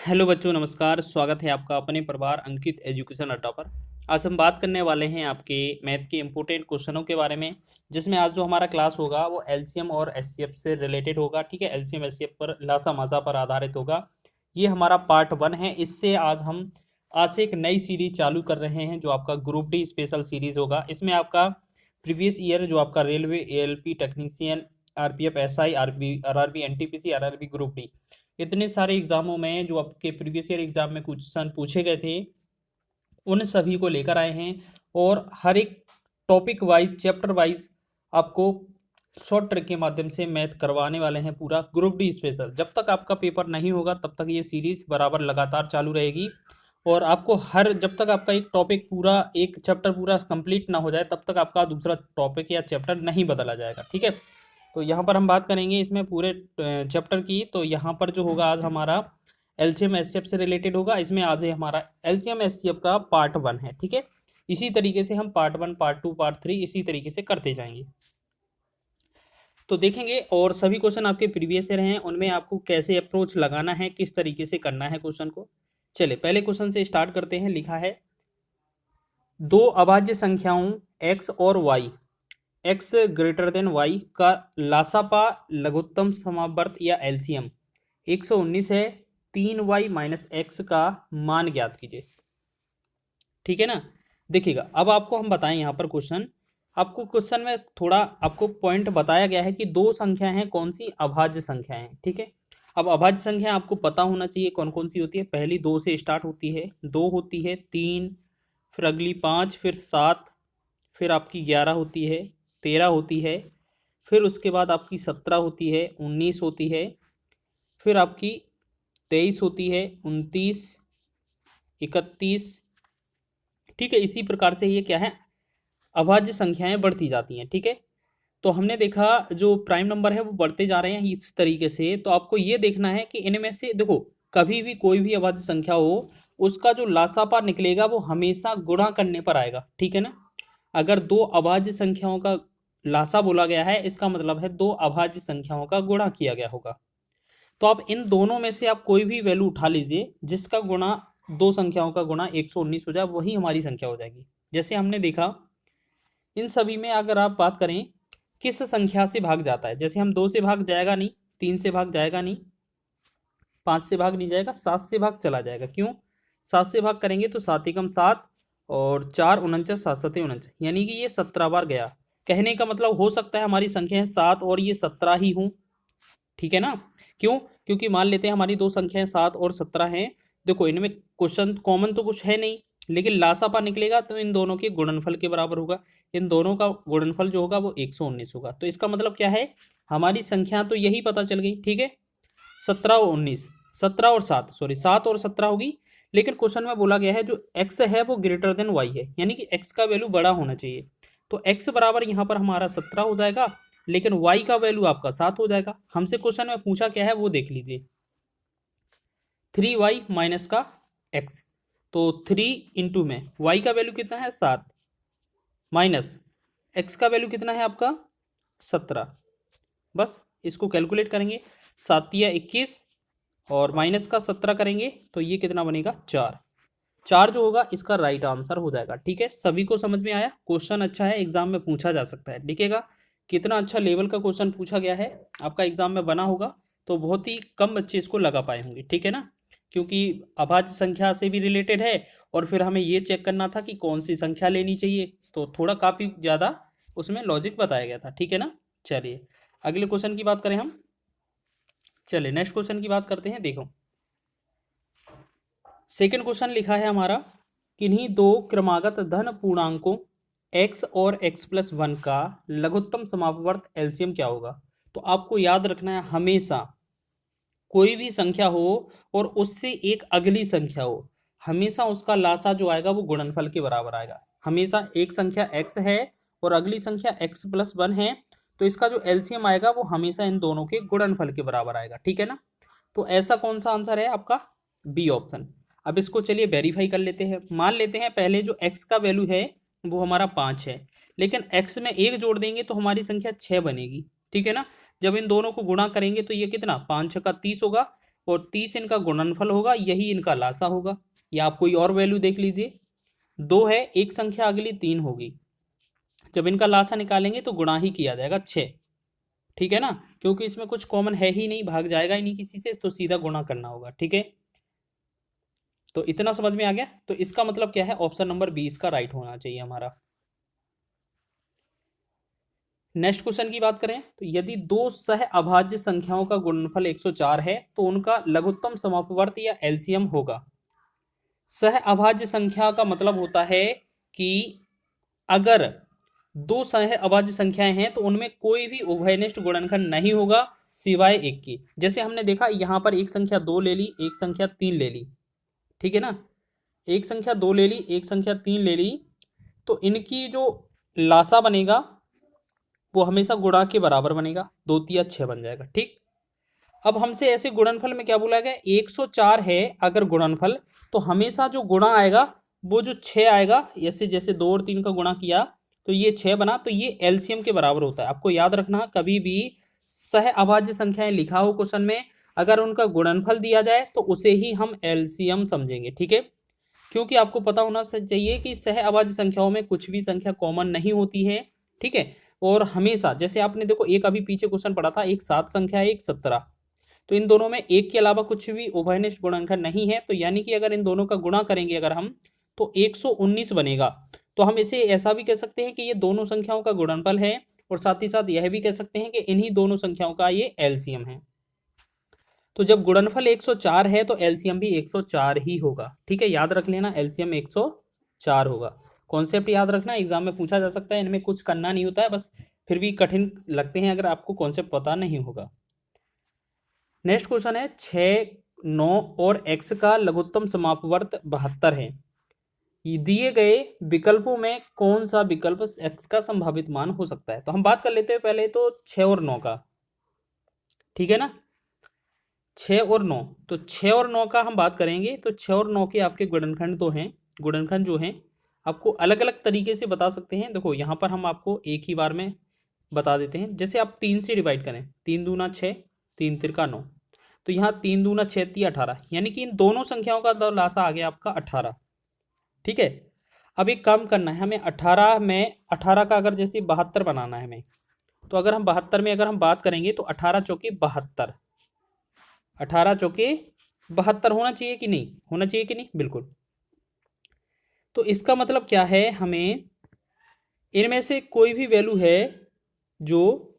Hello बच्चों, नमस्कार। स्वागत है आपका अपने परिवार अंकित एजुकेशन अड्डा पर। आज हम बात करने वाले हैं आपके मैथ के इम्पोर्टेंट क्वेश्चनों के बारे में, जिसमें आज जो हमारा क्लास होगा वो एलसीएम और एचसीएफ से रिलेटेड होगा। ठीक है, एलसीएम एचसीएफ पर लासा मासा पर आधारित होगा। ये हमारा पार्ट 1 है। इससे आज से एक नई सीरीज चालू कर रहे हैं, जो आपका ग्रुप डी स्पेशल सीरीज होगा। इसमें आपका प्रीवियस ईयर जो आपका railway, ALP technician, RPF, SI, RRB, NTPC, RRB, group D, इतने सारे एग्जामों में जो आपके प्रीवियस ईयर एग्जाम में क्वेश्चन पूछे गए थे, उन सभी को लेकर आए हैं। और हर एक टॉपिक वाइज, चैप्टर वाइज आपको शॉर्ट ट्रिक के माध्यम से मैथ करवाने वाले हैं, पूरा ग्रुप डी स्पेशल। जब तक आपका पेपर नहीं होगा तब तक ये सीरीज बराबर लगातार चालू रहेगी। और आपको जब तक आपका एक टॉपिक पूरा, एक चैप्टर पूरा कंप्लीट ना हो जाए, तब तक आपका दूसरा टॉपिक या चैप्टर नहीं बदला जाएगा। ठीक है, तो यहाँ पर हम बात करेंगे इसमें पूरे चैप्टर की। तो यहाँ पर जो होगा आज हमारा एलसीएम एचसीएफ से रिलेटेड होगा। इसमें आज है हमारा एलसीएम एचसीएफ का पार्ट 1 है। ठीक है, इसी तरीके से हम पार्ट 1, पार्ट 2, पार्ट 3 इसी तरीके से करते जाएंगे। तो देखेंगे, और सभी क्वेश्चन आपके प्रीवियस ईयर हैं, उनमें आपको कैसे अप्रोच लगाना है, किस तरीके से करना है क्वेश्चन को। चलिए पहले क्वेश्चन से स्टार्ट करते हैं। लिखा है, दो अभाज्य संख्याओं x और y, x greater than y का लासापा लघुत्तम समावर्त या एलसीएम 119 है। 3y माइनस एक्स का मान ज्ञात कीजिए। ठीक है ना। देखिएगा, अब आपको हम बताएं, यहाँ पर क्वेश्चन में थोड़ा आपको पॉइंट बताया गया है कि दो संख्या हैं, कौन सी अभाज्य संख्या हैं। ठीक है, अब अभाज्य संख्या आपको पता होना चाहिए कौन कौन सी होती है। पहली 2 से स्टार्ट होती है, 2 होती है, 3, फिर अगली 5, फिर 7, फिर आपकी 11 होती है, 13 होती है, फिर उसके बाद आपकी 17 होती है, 19 होती है, फिर आपकी 23 होती है, 29, 31। ठीक है, इसी प्रकार से ये क्या है, अभाज्य संख्याएं बढ़ती जाती हैं। ठीक है, तो हमने देखा जो प्राइम नंबर है वो बढ़ते जा रहे हैं इस तरीके से। तो आपको ये देखना है कि इनमें से देखो, कभी भी कोई भी अभाज्य संख्या हो, उसका जो लासापा निकलेगा वो हमेशा गुणा करने पर आएगा। ठीक है ना। अगर दो अभाज्य संख्याओं का लासा बोला गया है, इसका मतलब है दो अभाज्य संख्याओं का गुणा किया गया होगा। तो आप इन दोनों में से आप कोई भी वैल्यू उठा लीजिए, जिसका गुणा, दो संख्याओं का गुणा 119 हो जाए, वही हमारी संख्या हो जाएगी। जैसे हमने देखा, इन सभी में अगर आप बात करें किस संख्या से भाग जाता है, जैसे हम 2 से भाग जाएगा नहीं, 3 से भाग जाएगा नहीं, 5 से भाग नहीं जाएगा, 7 से भाग चला जाएगा। क्यों? 7 से भाग करेंगे तो 7 एकम 7 और 4 49, 7 7 49, यानी कि ये 17 बार गया। कहने का मतलब हो सकता है हमारी संख्या है 7 और ये 17 ही हूँ। ठीक है ना। क्यों? क्योंकि मान लेते हैं हमारी दो संख्याएं 7 और 17 हैं। देखो, इनमें क्वेश्चन कॉमन तो कुछ है नहीं, लेकिन लासापा निकलेगा तो इन दोनों के गुणनफल के बराबर होगा। इन दोनों का गुणनफल जो होगा वो 119 होगा। तो इसका मतलब क्या है, हमारी संख्या तो यही पता चल गई। ठीक है, 17 और 19, 17 और 7, सॉरी 7 और 17 होगी। लेकिन क्वेश्चन में बोला गया है जो x है वो ग्रेटर देन y है, यानी कि x का वैल्यू बड़ा होना चाहिए। तो x बराबर यहाँ पर हमारा 17 हो जाएगा, लेकिन y का वैल्यू आपका 7 हो जाएगा। हमसे क्वेश्चन में पूछा क्या है वो देख लीजिए, 3y माइनस का x। तो 3 इंटू में y का वैल्यू कितना है 7, माइनस x का वैल्यू कितना है आपका 17। बस इसको कैलकुलेट करेंगे, 7 या 21 और माइनस का 17 करेंगे तो ये कितना बनेगा 4। 4 जो होगा इसका राइट आंसर हो जाएगा। ठीक है, सभी को समझ में आया। क्वेश्चन अच्छा है, एग्जाम में पूछा जा सकता है। दिखेगा कितना अच्छा लेवल का क्वेश्चन पूछा गया है, आपका एग्जाम में बना होगा तो बहुत ही कम बच्चे इसको लगा पाए होंगे। ठीक है ना, क्योंकि अभाज्य संख्या से भी रिलेटेड है, और फिर हमें ये चेक करना था कि कौन सी संख्या लेनी चाहिए, तो थोड़ा काफ़ी ज़्यादा उसमें लॉजिक बताया गया था। ठीक है ना। चलिए अगले क्वेश्चन की बात करें हम। चलिए नेक्स्ट क्वेश्चन की बात करते हैं। देखो, सेकंड क्वेश्चन लिखा है हमारा, किन्हीं दो क्रमागत धन पूर्णांकों x और x प्लस 1 का लघुत्तम समापवर्त एलसीएम क्या होगा। तो आपको याद रखना है, हमेशा कोई भी संख्या हो और उससे एक अगली संख्या हो, हमेशा उसका लासा जो आएगा वो गुणनफल के बराबर आएगा। हमेशा एक संख्या x है और अगली संख्या x प्लस 1 है, तो इसका जो एलसीएम आएगा वो हमेशा इन दोनों के गुणनफल के बराबर आएगा। ठीक है ना। तो ऐसा कौन सा आंसर है आपका, बी ऑप्शन। अब इसको चलिए वेरीफाई कर लेते हैं। मान लेते हैं पहले जो x का वैल्यू है वो हमारा 5 है, लेकिन x में 1 जोड़ देंगे तो हमारी संख्या 6 बनेगी। ठीक है ना। जब इन दोनों को गुणा करेंगे तो ये कितना, 5 6 का 30 होगा, और 30 इनका गुणनफल होगा, यही इनका लासा होगा। या आप कोई और वैल्यू देख लीजिए, 2 है, एक संख्या अगली 3 होगी, जब इनका लासा निकालेंगे तो गुणा ही किया जाएगा 6। ठीक है ना, क्योंकि इसमें कुछ कॉमन है ही नहीं, भाग जाएगा ही नहीं किसी से, तो सीधा गुणा करना होगा। ठीक है, तो इतना समझ में आ गया। तो इसका मतलब क्या है, ऑप्शन नंबर 20 का राइट होना चाहिए हमारा। नेक्स्ट क्वेश्चन की बात करें तो यदि दो सह अभाज्य संख्याओं का गुणनफल 104 है तो उनका लघुत्तम समापवर्त या एलसीएम होगा। सह अभाज्य संख्या का मतलब होता है कि अगर दो सह अभाज्य संख्याएं हैं तो उनमें कोई भी उभयनिष्ठ गुणनखंड नहीं होगा सिवाय एक की। जैसे हमने देखा यहां पर एक संख्या 2 ले ली, एक संख्या 3 ले ली, ठीक है ना, एक संख्या 2 ले ली, एक संख्या 3 ले ली, तो इनकी जो लासा बनेगा वो हमेशा गुणा के बराबर बनेगा, 2 तिया 6 बन जाएगा। ठीक, अब हमसे ऐसे गुणनफल में क्या बोला गया, 104 है अगर गुणनफल, तो हमेशा जो गुणा आएगा वो जो 6 आएगा, जैसे जैसे 2 और 3 का गुणा किया तो ये 6 बना, तो ये एलसीएम के बराबर होता है। आपको याद रखना, कभी भी सह अभाज्य संख्याएं लिखा हो क्वेश्चन में, अगर उनका गुणनफल दिया जाए तो उसे ही हम एलसीएम समझेंगे। ठीक है, क्योंकि आपको पता होना चाहिए कि सह अभाज्य संख्याओं में कुछ भी संख्या कॉमन नहीं होती है। ठीक है, और हमेशा जैसे आपने देखो एक अभी पीछे क्वेश्चन पढ़ा था, एक 7 संख्या है, एक 17, तो इन दोनों में एक के अलावा कुछ भी उभयनिष्ठ गुणनखंड नहीं है, तो यानी कि अगर इन दोनों का गुणा करेंगे अगर हम, तो 119 बनेगा। तो हम इसे ऐसा भी कह सकते हैं कि ये दोनों संख्याओं का गुणनफल है, और साथ ही साथ यह भी कह सकते हैं कि इन्हीं दोनों संख्याओं का ये एलसीएम है। तो जब गुणनफल 104 है तो एलसीएम भी 104 ही होगा। ठीक है, याद रख लेना, एलसीएम 104 होगा। कॉन्सेप्ट याद रखना, एग्जाम में पूछा जा सकता है, इनमें कुछ करना नहीं होता है, बस फिर भी कठिन लगते हैं अगर आपको कॉन्सेप्ट पता नहीं होगा। नेक्स्ट क्वेश्चन है 6, 9 और x का लघुत्तम समापवर्त 72 है। दिए गए विकल्पों में कौन सा विकल्प x का संभावित मान हो सकता है। तो हम बात कर लेते हैं पहले तो 6 और 9 का। ठीक है ना, 6 और 9, तो 6 और 9 का हम बात करेंगे तो 6 और 9 के आपके गुणनखंड तो हैं, गुणनखंड जो हैं आपको अलग अलग तरीके से बता सकते हैं। देखो यहाँ पर हम आपको एक ही बार में बता देते हैं। जैसे आप 3 से डिवाइड करें, 3 दूना 6, 3 तिरका 9, तो यहाँ 3 दूना 6 तिया 18, यानी कि इन दोनों संख्याओं का लासा आ गया आपका 18। ठीक है, अब एक काम करना है हमें, 18 में 18 का अगर जैसे 72 बनाना है हमें, तो अगर हम 72 में अगर हम बात करेंगे तो 18 चौके 72, 18 चौके 72 होना चाहिए कि नहीं, होना चाहिए कि नहीं, बिल्कुल। तो इसका मतलब क्या है, हमें इनमें से कोई भी वैल्यू है जो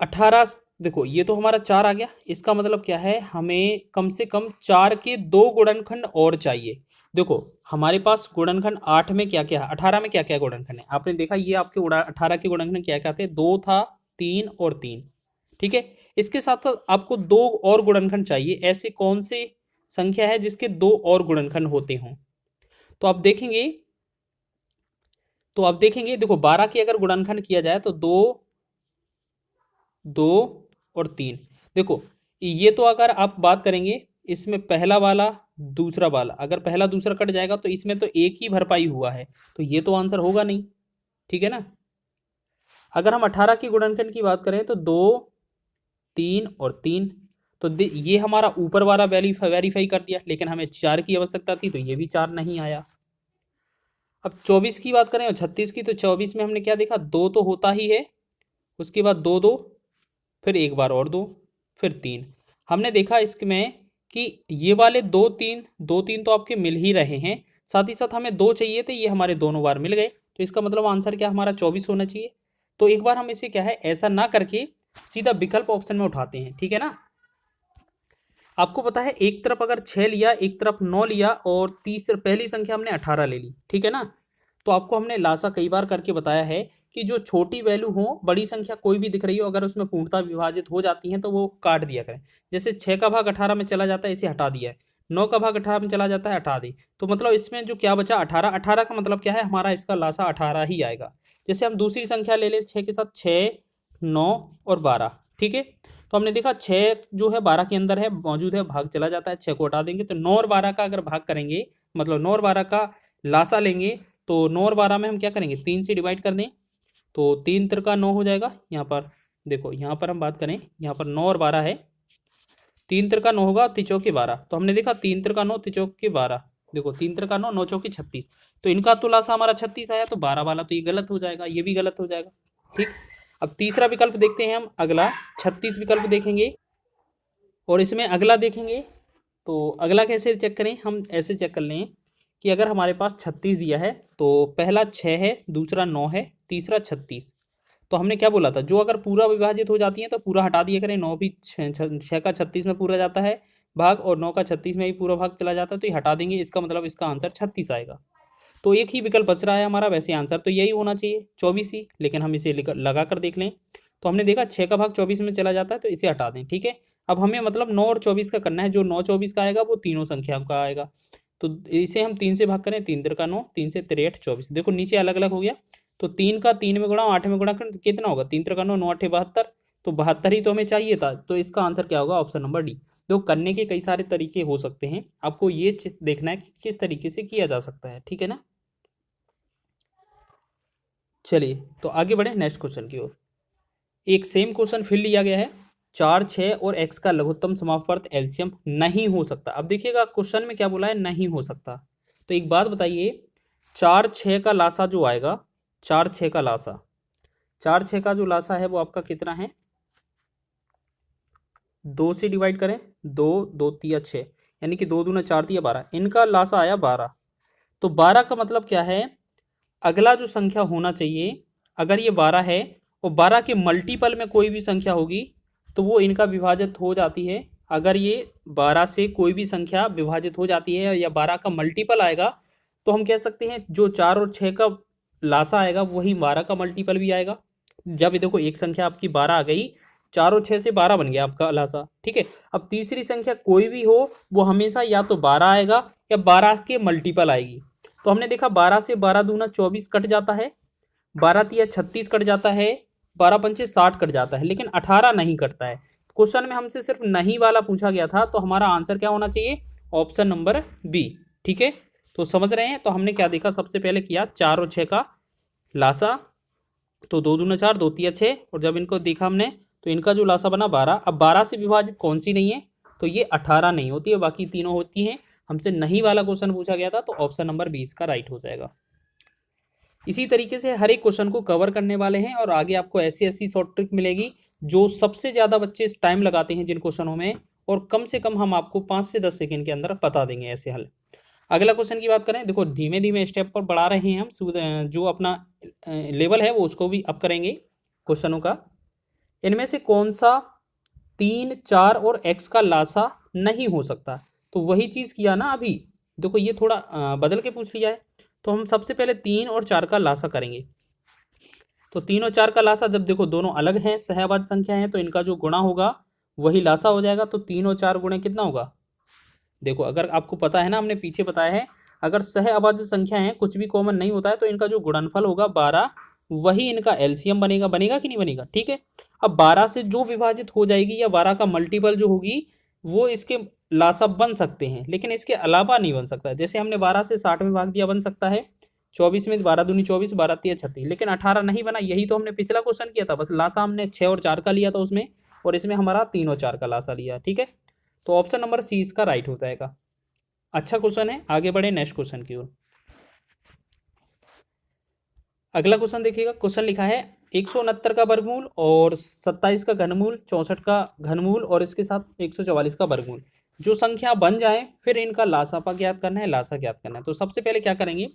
18, देखो ये तो हमारा 4 आ गया, इसका मतलब क्या है, हमें कम से कम 4 के 2 गुणनखंड और चाहिए। देखो हमारे पास गुणनखंड 8 में क्या क्या है, 18 में क्या क्या गुणनखंड है, आपने देखा ये आपके 18 के गुणनखंड क्या क्या थे, 2 था, 3 और 3। ठीक है, इसके साथ साथ आपको 2 और गुणनखंड चाहिए। ऐसे कौन सी संख्या है जिसके 2 और गुणनखंड होते हों, तो आप देखेंगे, देखो 12 के अगर गुणनखंड किया जाए तो 2, 2 और 3। देखो ये तो अगर आप बात करेंगे इसमें पहला वाला दूसरा वाला, अगर पहला दूसरा कट जाएगा तो इसमें तो एक ही भरपाई हुआ है, तो ये तो आंसर होगा नहीं। ठीक है ना, अगर हम 18 की गुणनखंड की बात करें तो 2, 3 और 3, तो ये हमारा ऊपर वाला वेरीफाई कर दिया, लेकिन हमें 4 की आवश्यकता थी तो ये भी 4 नहीं आया। अब 24 की बात करें और 36 की, तो 24 में हमने क्या देखा, 2 तो होता ही है, उसके बाद 2 2, फिर एक बार और 2, फिर 3। हमने देखा इसमें कि ये वाले 2 3 2 3 तो आपके मिल ही रहे हैं, साथ ही साथ हमें 2 चाहिए थे, ये हमारे दोनों बार मिल गए, तो इसका मतलब आंसर क्या हमारा 24 होना चाहिए। तो एक बार हम इसे क्या है, ऐसा ना करके सीधा विकल्प ऑप्शन में उठाते हैं। ठीक है ना, आपको पता है एक तरफ अगर 6 लिया, एक तरफ 9 लिया, और तीसरी पहली संख्या हमने 18 ले ली। ठीक है ना, तो आपको हमने लासा कई बार करके बताया है कि जो छोटी वैल्यू हो, बड़ी संख्या कोई भी दिख रही हो, अगर उसमें पूर्णता विभाजित हो जाती है तो वो काट दिया करें। जैसे 6 का भाग 18 में चला जाता है, इसे हटा दिया है, 9 का भाग 18 में चला जाता है, हटा दी, तो मतलब इसमें जो क्या बचा 18, 18 का मतलब क्या है, हमारा इसका लासा 18 ही आएगा। जैसे हम दूसरी संख्या ले लें 6 के साथ, 6, 9 और 12। ठीक है, तो हमने देखा 6 जो है 12 के अंदर है, मौजूद है, भाग चला जाता है, 6 को हटा देंगे, तो 9 और 12 का अगर भाग करेंगे, मतलब 9 और 12 का लासा लेंगे, तो 9 और 12 में हम क्या करेंगे, 3 से डिवाइड कर दें, तो 3 तिरका 9 हो जाएगा। यहाँ पर देखो, यहाँ पर हम बात करें, यहाँ पर 9 और 12 है, 3 त्रिका 9 होगा, 3 चौके 12। तो हमने देखा 3 त्रिका 9, 3 चौके 12। देखो 3 त्रिका 9, 9 चौके 36। तो इनका तो लासा हमारा 36 आया, तो 12 वाला तो ये गलत हो जाएगा, ये भी गलत हो जाएगा। ठीक, अब तीसरा विकल्प देखते हैं हम अगला, 36 विकल्प देखेंगे और इसमें अगला देखेंगे। तो अगला कैसे चेक करें, हम ऐसे चेक कर लें कि अगर हमारे पास 36 दिया है तो पहला 6 है, दूसरा 9 है, तीसरा 36। तो हमने क्या बोला था, जो अगर पूरा विभाजित हो जाती है तो पूरा हटा दिया करें। 9 भी 6 का 36 में पूरा जाता है भाग, और 9 का 36 में भी पूरा भाग चला जाता है, तो ये हटा देंगे। इसका मतलब इसका आंसर 36 आएगा। तो एक ही विकल्प बच रहा है हमारा, वैसे आंसर तो यही होना चाहिए 24 ही, लेकिन हम इसे लगा कर देख लें। तो हमने देखा 6 का भाग 24 में चला जाता है, तो इसे हटा दें। ठीक है, अब हमें मतलब 9 और 24 का करना है। जो 9 24 का आएगा वो तीनों संख्या का आएगा। तो इसे हम 3 से भाग करें, 3 त्रिका 9, 3 से 63 24। देखो नीचे अलग अलग हो गया, तो 3 का 3 में गुणा, 8 में गुणा कर कितना होगा, 3 त्रिका 9, 9 8 72। तो 72 ही तो हमें चाहिए था। तो इसका आंसर क्या होगा, ऑप्शन नंबर डी। तो करने के कई सारे तरीके हो सकते हैं, आपको ये देखना है कि किस तरीके से किया जा सकता है। ठीक है ना। चलिए तो आगे बढ़े नेक्स्ट क्वेश्चन की ओर। एक सेम क्वेश्चन फिर लिया गया है, 4 6 और x का लघुत्तम समापवर्त एलसीएम नहीं हो सकता। अब देखिएगा क्वेश्चन में क्या बोला है, नहीं हो सकता। तो एक बात बताइए, 4 6 का लासा जो आएगा, 4 6 का लासा, 4 6 का जो लासा है वो आपका कितना है, 2 से डिवाइड करें, 2 2 तिया 6, यानी कि 2 दूना 4 तिया 12। इनका लासा आया 12। तो 12 का मतलब क्या है, अगला जो संख्या होना चाहिए, अगर ये 12 है और 12 के मल्टीपल में कोई भी संख्या होगी तो वो इनका विभाजित हो जाती है। अगर ये 12 से कोई भी संख्या विभाजित हो जाती है या 12 का मल्टीपल आएगा, तो हम कह सकते हैं जो 4 और 6 का लासा आएगा वही 12 का मल्टीपल भी आएगा। जब ये देखो एक संख्या आपकी 12 आ गई, 4 और 6 से 12 बन गया आपका लासा। ठीक है, अब तीसरी संख्या कोई भी हो वो हमेशा या तो 12 आएगा या 12 के मल्टीपल आएगी। तो हमने देखा 12 से 12 दूना 24 कट जाता है, 12 तिया 36 कट जाता है, 12 पंचे 60 कट जाता है, लेकिन 18 नहीं कटता है। क्वेश्चन में हमसे सिर्फ नहीं वाला पूछा गया था, तो हमारा आंसर क्या होना चाहिए, ऑप्शन नंबर बी। ठीक है, तो समझ रहे हैं। तो हमने क्या देखा, सबसे पहले किया 4 और 6 का लासा, तो 2 दूना 4, 2 तिया 6, और जब इनको देखा हमने तो इनका जो लासा बना 12। अब 12 से विभाजित कौन सी नहीं है, तो ये 18 नहीं होती है, बाकी तीनों होती हैं। हमसे नहीं वाला क्वेश्चन पूछा गया था, तो ऑप्शन नंबर 20 का राइट हो जाएगा। इसी तरीके से हर एक क्वेश्चन को कवर करने वाले हैं, और आगे आपको ऐसी ऐसी शॉर्ट ट्रिक मिलेगी जो सबसे ज़्यादा बच्चे टाइम लगाते हैं जिन क्वेश्चनों में, और कम से कम हम आपको 5 से 10 सेकंड के अंदर बता देंगे ऐसे हल। अगला क्वेश्चन की बात करें, देखो धीमे धीमे स्टेप पर बढ़ा रहे हैं हम, जो अपना लेवल है वो उसको भी अप करेंगे क्वेश्चनों का। इनमें से कौन सा 3 4 और x का लासा नहीं हो सकता, तो वही चीज़ किया ना अभी। देखो ये थोड़ा बदल के पूछ लिया है, तो हम सबसे पहले 3 और 4 का लासा करेंगे। तो 3 और 4 का लासा, जब देखो दोनों अलग हैं, सहअभाज्य संख्या है, तो इनका जो गुणा होगा वही लासा हो जाएगा। तो 3 और 4 गुणे कितना होगा, देखो अगर आपको पता है ना, हमने पीछे बताया है, अगर सहअभाज्य संख्या है कुछ भी कॉमन नहीं होता है, तो इनका जो गुणनफल होगा 12, वही इनका एलसीएम बनेगा। बनेगा कि नहीं बनेगा, ठीक है। अब 12 से जो विभाजित हो जाएगी या 12 का मल्टीपल जो होगी वो इसके लासा बन सकते हैं, लेकिन इसके अलावा नहीं बन सकता। जैसे हमने 12 से 60 में भाग दिया, बन सकता है। 24 में 12 दूनी 24, 12 तिया 36, लेकिन 18 नहीं बना। यही तो हमने पिछला क्वेश्चन किया था, बस लासा हमने 6 और 4 का लिया था उसमें, और इसमें हमारा 3 और 4 का लासा लिया। ठीक है, तो ऑप्शन नंबर सी इसका राइट हो जाएगा। अच्छा क्वेश्चन है, आगे बढ़े नेक्स्ट क्वेश्चन की ओर। अगला क्वेश्चन देखिएगा, क्वेश्चन लिखा है 169 का वर्गमूल और 27 का घनमूल, 64 का घनमूल और इसके साथ 144 का वर्गमूल जो संख्या बन जाए, फिर इनका लासापा ज्ञात करना है, लासा ज्ञात करना है। तो सबसे पहले क्या करेंगे,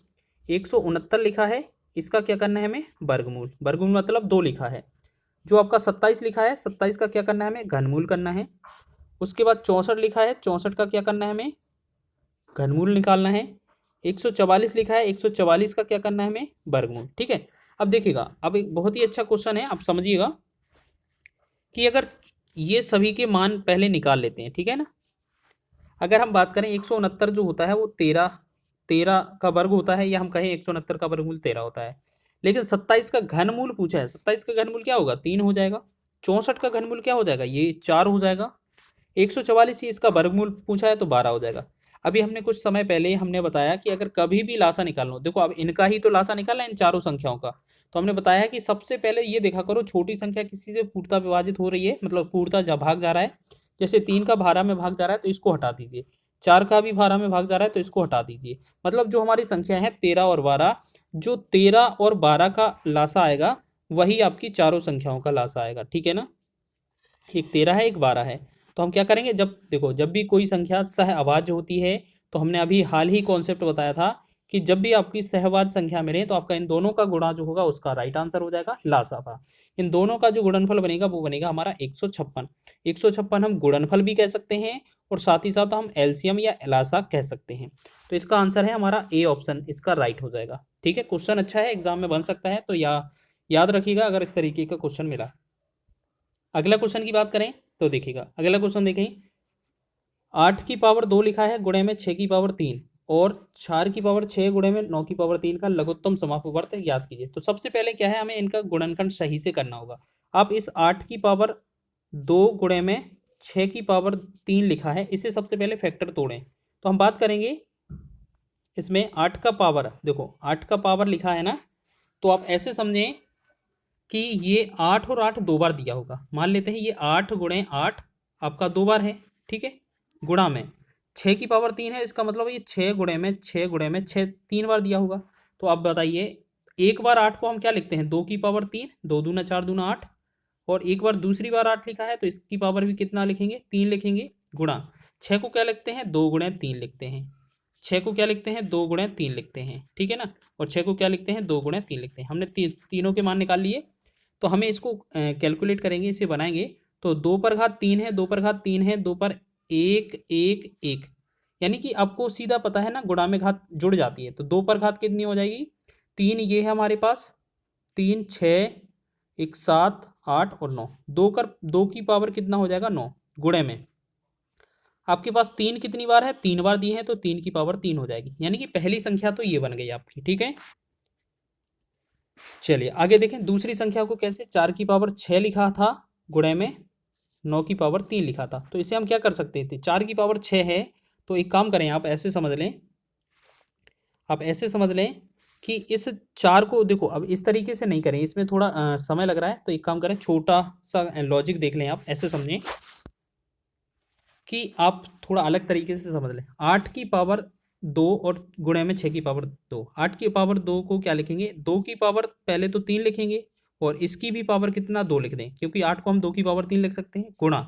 169 लिखा है, इसका क्या करना है हमें, वर्गमूल। वर्गमूल मतलब 2 लिखा है। जो आपका 27 लिखा है, 27 का क्या करना है हमें, घनमूल करना है। उसके बाद 64 लिखा है, 64 का क्या करना है हमें, घनमूल निकालना है। 144 लिखा है, 144 का क्या करना है हमें, वर्गमूल। ठीक है, अब देखिएगा, अब एक बहुत ही अच्छा क्वेश्चन है, आप समझिएगा कि अगर ये सभी के मान पहले निकाल लेते हैं, ठीक है ना। अगर हम बात करें 169 जो होता है वो 13 का वर्ग होता है, या हम कहें 169 का वर्गमूल 13 होता है। लेकिन 27 का घनमूल पूछा है, 27 का घनमूल क्या होगा, 3 हो जाएगा। 64 का घनमूल क्या हो जाएगा, ये 4 हो जाएगा। 144 इसका वर्गमूल पूछा है तो 12 हो जाएगा। अभी हमने कुछ समय पहले हमने बताया कि अगर कभी भी लासा निकालना हो, देखो अब इनका ही तो लासा निकालना है इन चारों संख्याओं का, तो हमने बताया कि सबसे पहले ये देखा करो छोटी संख्या किसी से पूर्णतः विभाजित हो रही है, मतलब पूर्णतः जब भाग जा रहा है, जैसे 3 का 12 में भाग जा रहा है तो इसको हटा दीजिए, 4 का भी 12 में भाग जा रहा है तो इसको हटा दीजिए। मतलब जो हमारी संख्या है 13 और 12, जो 13 और 12 का लासा आएगा वही आपकी चारों संख्याओं का लासा आएगा, ठीक है ना। एक 13 है, एक 12 है। तो हम क्या करेंगे, जब देखो जब भी कोई संख्या सह अभाज्य होती है, तो हमने अभी हाल ही कॉन्सेप्ट बताया था कि जब भी आपकी सहवाद संख्या मिले तो आपका इन दोनों का गुणा जो होगा उसका राइट आंसर हो जाएगा लासा का। इन दोनों का जो गुणनफल बनेगा वो बनेगा हमारा 156। 156 हम गुणनफल भी कह सकते हैं और साथ ही साथ हम एलसीएम या लासा कह सकते हैं। तो इसका आंसर है हमारा ए ऑप्शन, इसका राइट हो जाएगा। ठीक है, क्वेश्चन अच्छा है, एग्जाम में बन सकता है, तो याद रखिएगा अगर इस तरीके का क्वेश्चन मिला। अगला क्वेश्चन की बात करें तो देखिएगा, अगला क्वेश्चन देखें, 8 की पावर 2 लिखा है गुणे में 6 की पावर 3 और 4 की पावर 6 गुणे में 9 की पावर 3 का लघुत्तम समापवर्त ज्ञात कीजिए। तो सबसे पहले क्या है, हमें इनका गुणनखंड सही से करना होगा। आप इस 8 की पावर 2 गुणे में 6 की पावर 3 लिखा है, इसे सबसे पहले फैक्टर तोड़ें। तो हम बात करेंगे इसमें 8 का पावर, देखो 8 का पावर लिखा है ना, तो आप ऐसे समझें कि ये 8 और 8 दो बार दिया होगा। मान लेते हैं ये 8 गुणे 8 आपका दो बार है, ठीक है, गुणा में 6 की पावर 3 है, इसका मतलब ये 6 गुणे में 6 गुणे में 6 3 बार दिया होगा। तो आप बताइए, एक बार 8 को हम क्या लिखते हैं, 2 की पावर 3, 2 दूना 4 दूना 8, और एक बार दूसरी बार 8 लिखा है तो इसकी पावर भी कितना लिखेंगे, 3 लिखेंगे, गुणा 6 को क्या लिखते हैं, 2 गुणे 3 लिखते हैं। 6 को क्या लिखते हैं, 2 गुणे 3 लिखते हैं, ठीक है ना। और 6 को क्या लिखते हैं, 2 गुणे 3 लिखते हैं। हमने तीनों के मान निकाल लिए। तो हमें इसको कैलकुलेट करेंगे, इसे बनाएंगे। तो 2 पर घात 3 है, 2 पर घात 3 है, 2 पर 1 1 1, यानी कि आपको सीधा पता है ना, गुणा में घात जुड़ जाती है। तो 2 पर घात कितनी हो जाएगी, 3 ये है हमारे पास, 3 6 1 7 8 और 9, 2 की पावर कितना हो जाएगा 9, गुणे में आपके पास 3 कितनी बार है, 3 बार दिए हैं, तो 3 की पावर 3 हो जाएगी, यानी कि पहली संख्या तो ये बन गई आपकी, ठीक है। चलिए आगे देखें, दूसरी संख्या को कैसे, 4 की पावर 6 लिखा था गुणे में 9 की पावर 3 लिखा था। तो इसे हम क्या कर सकते थे, 4 की पावर 6 है, तो एक काम करें, आप ऐसे समझ लें, आप ऐसे समझ लें कि इस 4 को देखो, अब इस तरीके से नहीं करें, इसमें थोड़ा समय लग रहा है, तो एक काम करें, छोटा सा लॉजिक देख लें, आप ऐसे समझें कि आप थोड़ा अलग तरीके से समझ लें। 8 की पावर 2 और गुणे में 6 की पावर 2, 8 की पावर 2 को क्या लिखेंगे, 2 की पावर पहले तो 3 लिखेंगे और इसकी भी पावर कितना 2 लिख दें, क्योंकि 8 को हम 2 की पावर 3 लिख सकते हैं, गुणा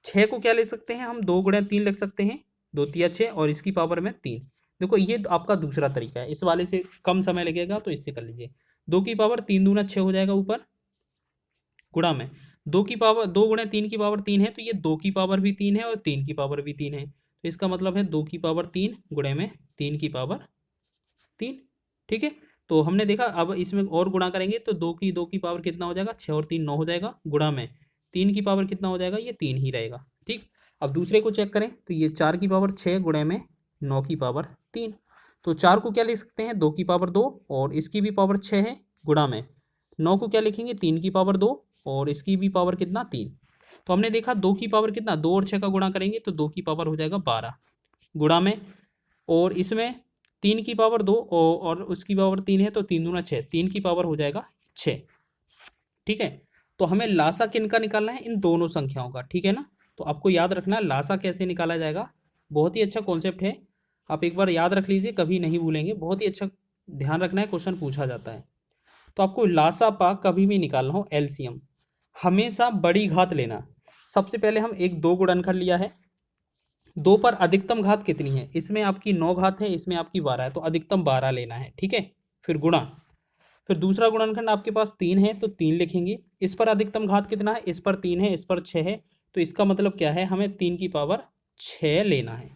6 को क्या लिख सकते हैं हम, 2 गुणे 3 लिख सकते हैं, 2 तिया 6 और इसकी पावर में 3। देखो ये तो आपका दूसरा तरीका है, इस वाले से कम समय लगेगा तो इससे कर लीजिए। 2 की पावर 3 दूना 6 हो जाएगा ऊपर, गुणा में 2 की पावर 2 गुणे 3 की पावर 3 है, तो ये 2 की पावर भी 3 है और 3 की पावर भी 3 है, तो इसका मतलब है 2 की पावर 3 गुणे में 3 की पावर 3, ठीक है। तो हमने देखा, अब इसमें और गुणा करेंगे तो 2 की पावर कितना हो जाएगा, 6 और 3 9 हो जाएगा, गुणा में 3 की पावर कितना हो जाएगा, ये 3 ही रहेगा, ठीक। अब दूसरे को चेक करें तो ये 4 की पावर 6 गुणे में 9 की पावर 3, तो 4 को क्या लिख सकते हैं, 2 की पावर 2 और इसकी भी पावर 6 है, गुणा में 9 को क्या लिखेंगे, 3 की पावर 2 और इसकी भी पावर कितना 3। तो हमने देखा 2 की पावर कितना, 2 और 6 का गुणा करेंगे तो 2 की पावर हो जाएगा 12, गुणा में, और इसमें 3 की पावर 2 और उसकी पावर 3 है, तो 3 दूना 6, 3 की पावर हो जाएगा 6, ठीक है। तो हमें लासा किनका निकालना है, इन दोनों संख्याओं का, ठीक है ना। तो आपको याद रखना है लासा कैसे निकाला जाएगा, बहुत ही अच्छा कॉन्सेप्ट है, आप एक बार याद रख लीजिए, कभी नहीं भूलेंगे, बहुत ही अच्छा ध्यान रखना है, क्वेश्चन पूछा जाता है। तो आपको लासा पा कभी भी निकालना हो, एलसीएम हमेशा बड़ी घात लेना। सबसे पहले हम एक 2 गुणनखंड लिया है, 2 पर अधिकतम घात कितनी है, इसमें आपकी 9 घात है, इसमें आपकी 12 है, तो अधिकतम 12 लेना है, ठीक है। फिर गुणा, फिर दूसरा गुणनखंड आपके पास 3 है तो 3 लिखेंगे, इस पर अधिकतम घात कितना है, इस पर 3 है, इस पर 6 है, तो इसका मतलब क्या है, हमें 3 की पावर 6 लेना है।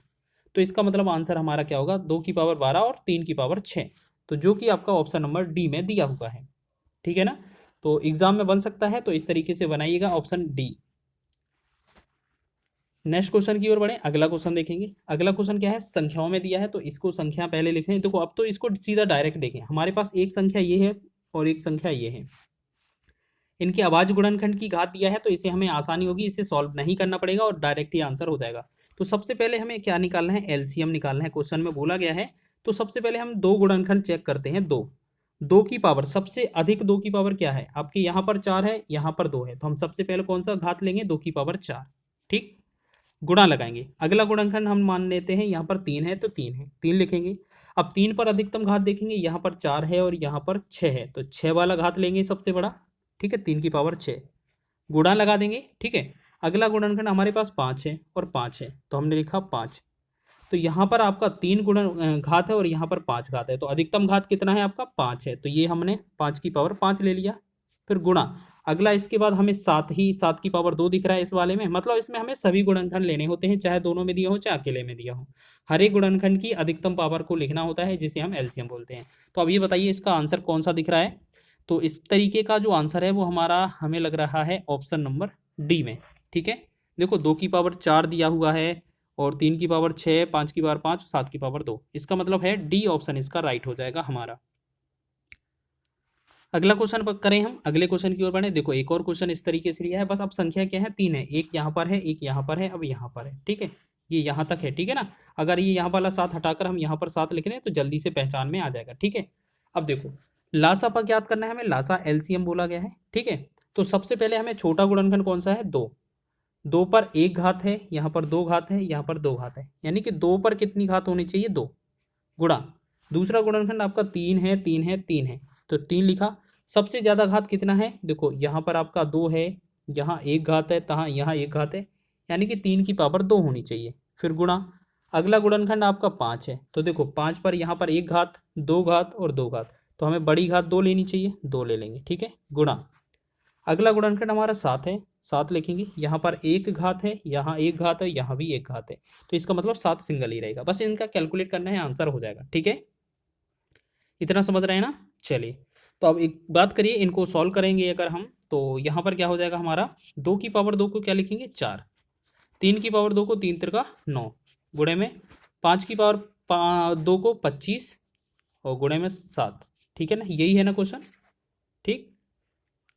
तो इसका मतलब आंसर हमारा क्या होगा, 2 की पावर 12 और 3 की पावर 6, तो जो कि आपका ऑप्शन नंबर डी में दिया हुआ है, ठीक है ना। तो एग्जाम में बन सकता है, तो इस तरीके से बनाइएगा ऑप्शन डी। नेक्स्ट क्वेश्चन की ओर बढ़े, अगला क्वेश्चन देखेंगे। अगला क्वेश्चन क्या है, संख्याओं में दिया है, तो इसको संख्या पहले लिखें। देखो अब तो इसको सीधा डायरेक्ट देखें, हमारे पास एक संख्या ये है और एक संख्या ये है, इनके अभाज्य गुणनखंड की घात दिया है, तो इसे हमें आसानी होगी, इसे सॉल्व नहीं करना पड़ेगा और डायरेक्ट ही आंसर हो जाएगा। तो सबसे पहले हमें क्या निकालना है, एलसीएम निकालना है, क्वेश्चन में बोला गया है। तो सबसे पहले हम 2 गुणनखंड चेक करते हैं, 2 की पावर, सबसे अधिक 2 की पावर क्या है आपके, यहाँ पर 4 है, यहाँ पर 2 है, तो हम सबसे पहले कौन सा घात लेंगे, 2 की पावर 4, ठीक। गुणा लगाएंगे। अगला गुणनखंड हम मान लेते हैं यहाँ पर 3 है तो 3 है, 3 लिखेंगे। अब 3 पर अधिकतम घात देखेंगे, यहाँ पर 4 है और यहाँ पर 6 है, तो 6 वाला घात लेंगे सबसे बड़ा, ठीक है, 3 की पावर 6, गुणा लगा देंगे, ठीक है। अगला गुणनखंड हमारे पास 5 है और 5 है, तो हमने लिखा 5। तो यहाँ पर आपका 3 गुणन घात है और यहाँ पर 5 घात है, तो अधिकतम घात कितना है आपका 5 है, तो ये हमने 5 की पावर 5 ले लिया। फिर गुणा, अगला इसके बाद हमें 7 की पावर 2 दिख रहा है इस वाले में, मतलब इसमें हमें सभी गुणनखंड लेने होते हैं, चाहे दोनों में दिया हो चाहे अकेले में दिया हो। हर एक गुणनखंड की अधिकतम पावर को लिखना होता है, जिसे हम एलसीएम बोलते हैं। तो अब ये बताइए इसका आंसर कौन सा दिख रहा है। तो इस तरीके का जो आंसर है वो हमारा हमें लग रहा है ऑप्शन नंबर डी में, ठीक है। देखो 2 की पावर 4 दिया हुआ है और 3 की पावर 6, 5 की पावर 5, 7 की पावर 2, इसका मतलब है डी ऑप्शन इसका राइट हो जाएगा हमारा। अगला क्वेश्चन करें हम, अगले क्वेश्चन की ओर बढ़े। देखो एक और क्वेश्चन इस तरीके से लिया है, बस अब संख्या क्या है 3 है, एक यहाँ पर है एक यहाँ पर है, अब यहाँ पर है, ठीक है, ये यहाँ तक है, ठीक है ना। अगर ये यहाँ वाला 7 हटाकर हम यहाँ पर 7 लिख रहे हैं तो जल्दी से पहचान में आ जाएगा, ठीक है। अब देखो लासा पर ज्ञात करना है हमें, लासा एलसीएम बोला गया है, ठीक है। तो सबसे पहले हमें छोटा गुणनखंड कौन सा है 2, 2 पर 1 घात है, यहाँ पर 2 घात है, यहाँ पर 2 घात है, यानी कि 2 पर कितनी घात होनी चाहिए 2, गुणा। दूसरा गुणनखंड आपका 3 है 3 है 3 है, तो 3 लिखा। सबसे ज्यादा घात कितना है, देखो यहाँ पर आपका 2 है, यहाँ 1 घात है, तहाँ यहाँ 1 घात है, यानी कि 3 की पावर 2 होनी चाहिए, फिर गुणा। अगला गुणनखंड आपका 5 है, तो देखो 5 पर यहाँ पर 1 घात, 2 घात और 2 घात, तो हमें बड़ी घात 2 लेनी चाहिए, 2 ले लेंगे, ठीक है, गुणा। अगला गुणनखंड हमारा 7 है, 7 लिखेंगे, यहाँ पर 1 घात है, यहाँ 1 घात है, यहाँ भी 1 घात है, तो इसका मतलब 7 सिंगल ही रहेगा। बस इनका कैलकुलेट करना है, आंसर हो जाएगा, ठीक है। इतना समझ रहे हैं ना। चलिए तो अब एक बात करिए, इनको सॉल्व करेंगे अगर हम, तो यहाँ पर क्या हो जाएगा हमारा, 2 की पावर 2 को क्या लिखेंगे 4, 3 की पावर 2 को 3 तिरका 9, गुणे में 5 की पावर 2 को 25 और गुणे में 7, ठीक है ना, यही है ना क्वेश्चन, ठीक।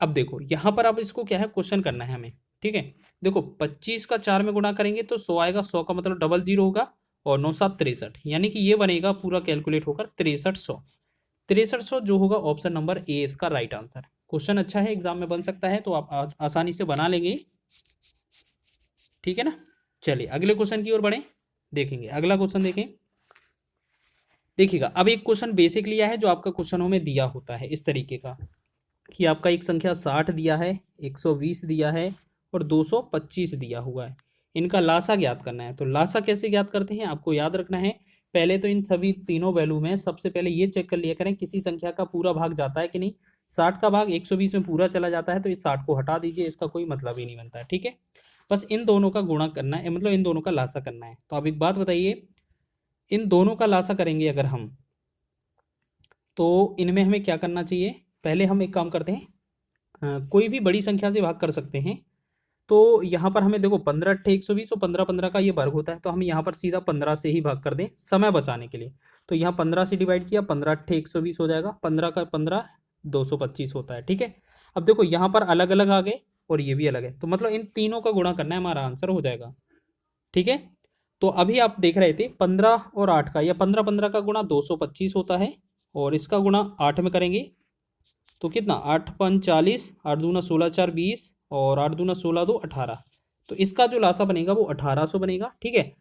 अब देखो यहाँ पर अब इसको क्या है क्वेश्चन करना है हमें, ठीक है। देखो 25 का 4 में गुणा करेंगे तो 100 आएगा, 100 का मतलब डबल जीरो होगा और 9 7 63, यानी कि ये बनेगा पूरा कैलकुलेट होकर 6300, 6300 जो होगा ऑप्शन नंबर ए इसका राइट आंसर। क्वेश्चन अच्छा है, एग्जाम में बन सकता है, तो आप आसानी से बना लेंगे, ठीक है ना। चलिए अगले क्वेश्चन की ओर बढ़े, देखेंगे अगला क्वेश्चन देखें। देखिएगा अब एक क्वेश्चन बेसिक लिया है जो आपका क्वेश्चनों में दिया होता है इस तरीके का, कि आपका एक संख्या 60 दिया है, 120 दिया है और 225 दिया हुआ है, इनका लासा ज्ञात करना है। तो लासा कैसे ज्ञात करते हैं आपको याद रखना है, पहले तो इन सभी तीनों वैल्यू में सबसे पहले ये चेक कर लिया करें किसी संख्या का पूरा भाग जाता है कि नहीं। 60 का भाग 120 में पूरा चला जाता है तो इस 60 को हटा दीजिए, इसका कोई मतलब ही नहीं बनता है, ठीक है। बस इन दोनों का गुणा करना है, मतलब इन दोनों का लासा करना है। तो अब एक बात बताइए, इन दोनों का लासा करेंगे अगर हम, तो इनमें हमें क्या करना चाहिए, पहले हम एक काम करते हैं, कोई भी बड़ी संख्या से भाग कर सकते हैं। तो यहाँ पर हमें देखो 15 अट्ठे 120 और 15 15 का ये वर्ग होता है, तो हम यहाँ पर सीधा 15 से ही भाग कर दें समय बचाने के लिए। तो यहाँ 15 से डिवाइड किया, 15 अट्ठे 120 हो जाएगा, 15 का 15 225 होता है, ठीक है। अब देखो यहाँ पर अलग अलग आ गए और ये भी अलग है, तो मतलब इन तीनों का गुणा करना है, हमारा आंसर हो जाएगा, ठीक है। तो अभी आप देख रहे थे 15 और 8 का, या 15 15 का गुणा 225 होता है और इसका गुणा 8 में करेंगे तो कितना 8 5 40, 8 दूना 16 4 20 और 8 दूना 16 2 18, तो इसका जो लासा बनेगा वो 1800 बनेगा, ठीक है।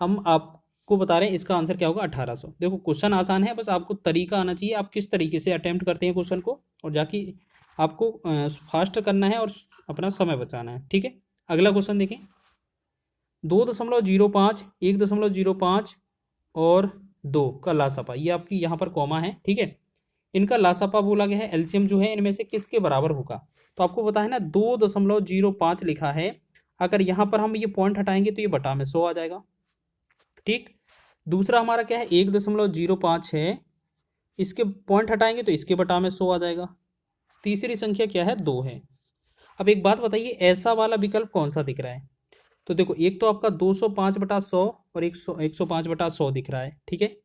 हम आपको बता रहे हैं इसका आंसर क्या होगा 1800। देखो क्वेश्चन आसान है, बस आपको तरीका आना चाहिए, आप किस तरीके से अटेम्प्ट करते हैं क्वेश्चन को, और जाके आपको फास्ट करना है और अपना समय बचाना है, ठीक है। अगला क्वेश्चन देखें, 2.05, 1.05 और 2 का लासापा, ये आपकी यहाँ पर कॉमा है, ठीक है। इनका लासापा बोला गया है, एलसीएम जो है इनमें से किसके बराबर होगा। तो आपको पता है ना 2.05 लिखा है, अगर यहाँ पर हम ये पॉइंट हटाएंगे तो ये बटा में 100 आ जाएगा, ठीक। दूसरा हमारा क्या है 1.05 है, इसके पॉइंट हटाएंगे तो इसके बटा में 100 आ जाएगा। तीसरी संख्या क्या है 2 है। अब एक बात बताइए, ऐसा वाला विकल्प कौन सा दिख रहा है। तो देखो एक तो आपका 205/100 और 105/100 दिख रहा है, ठीक है।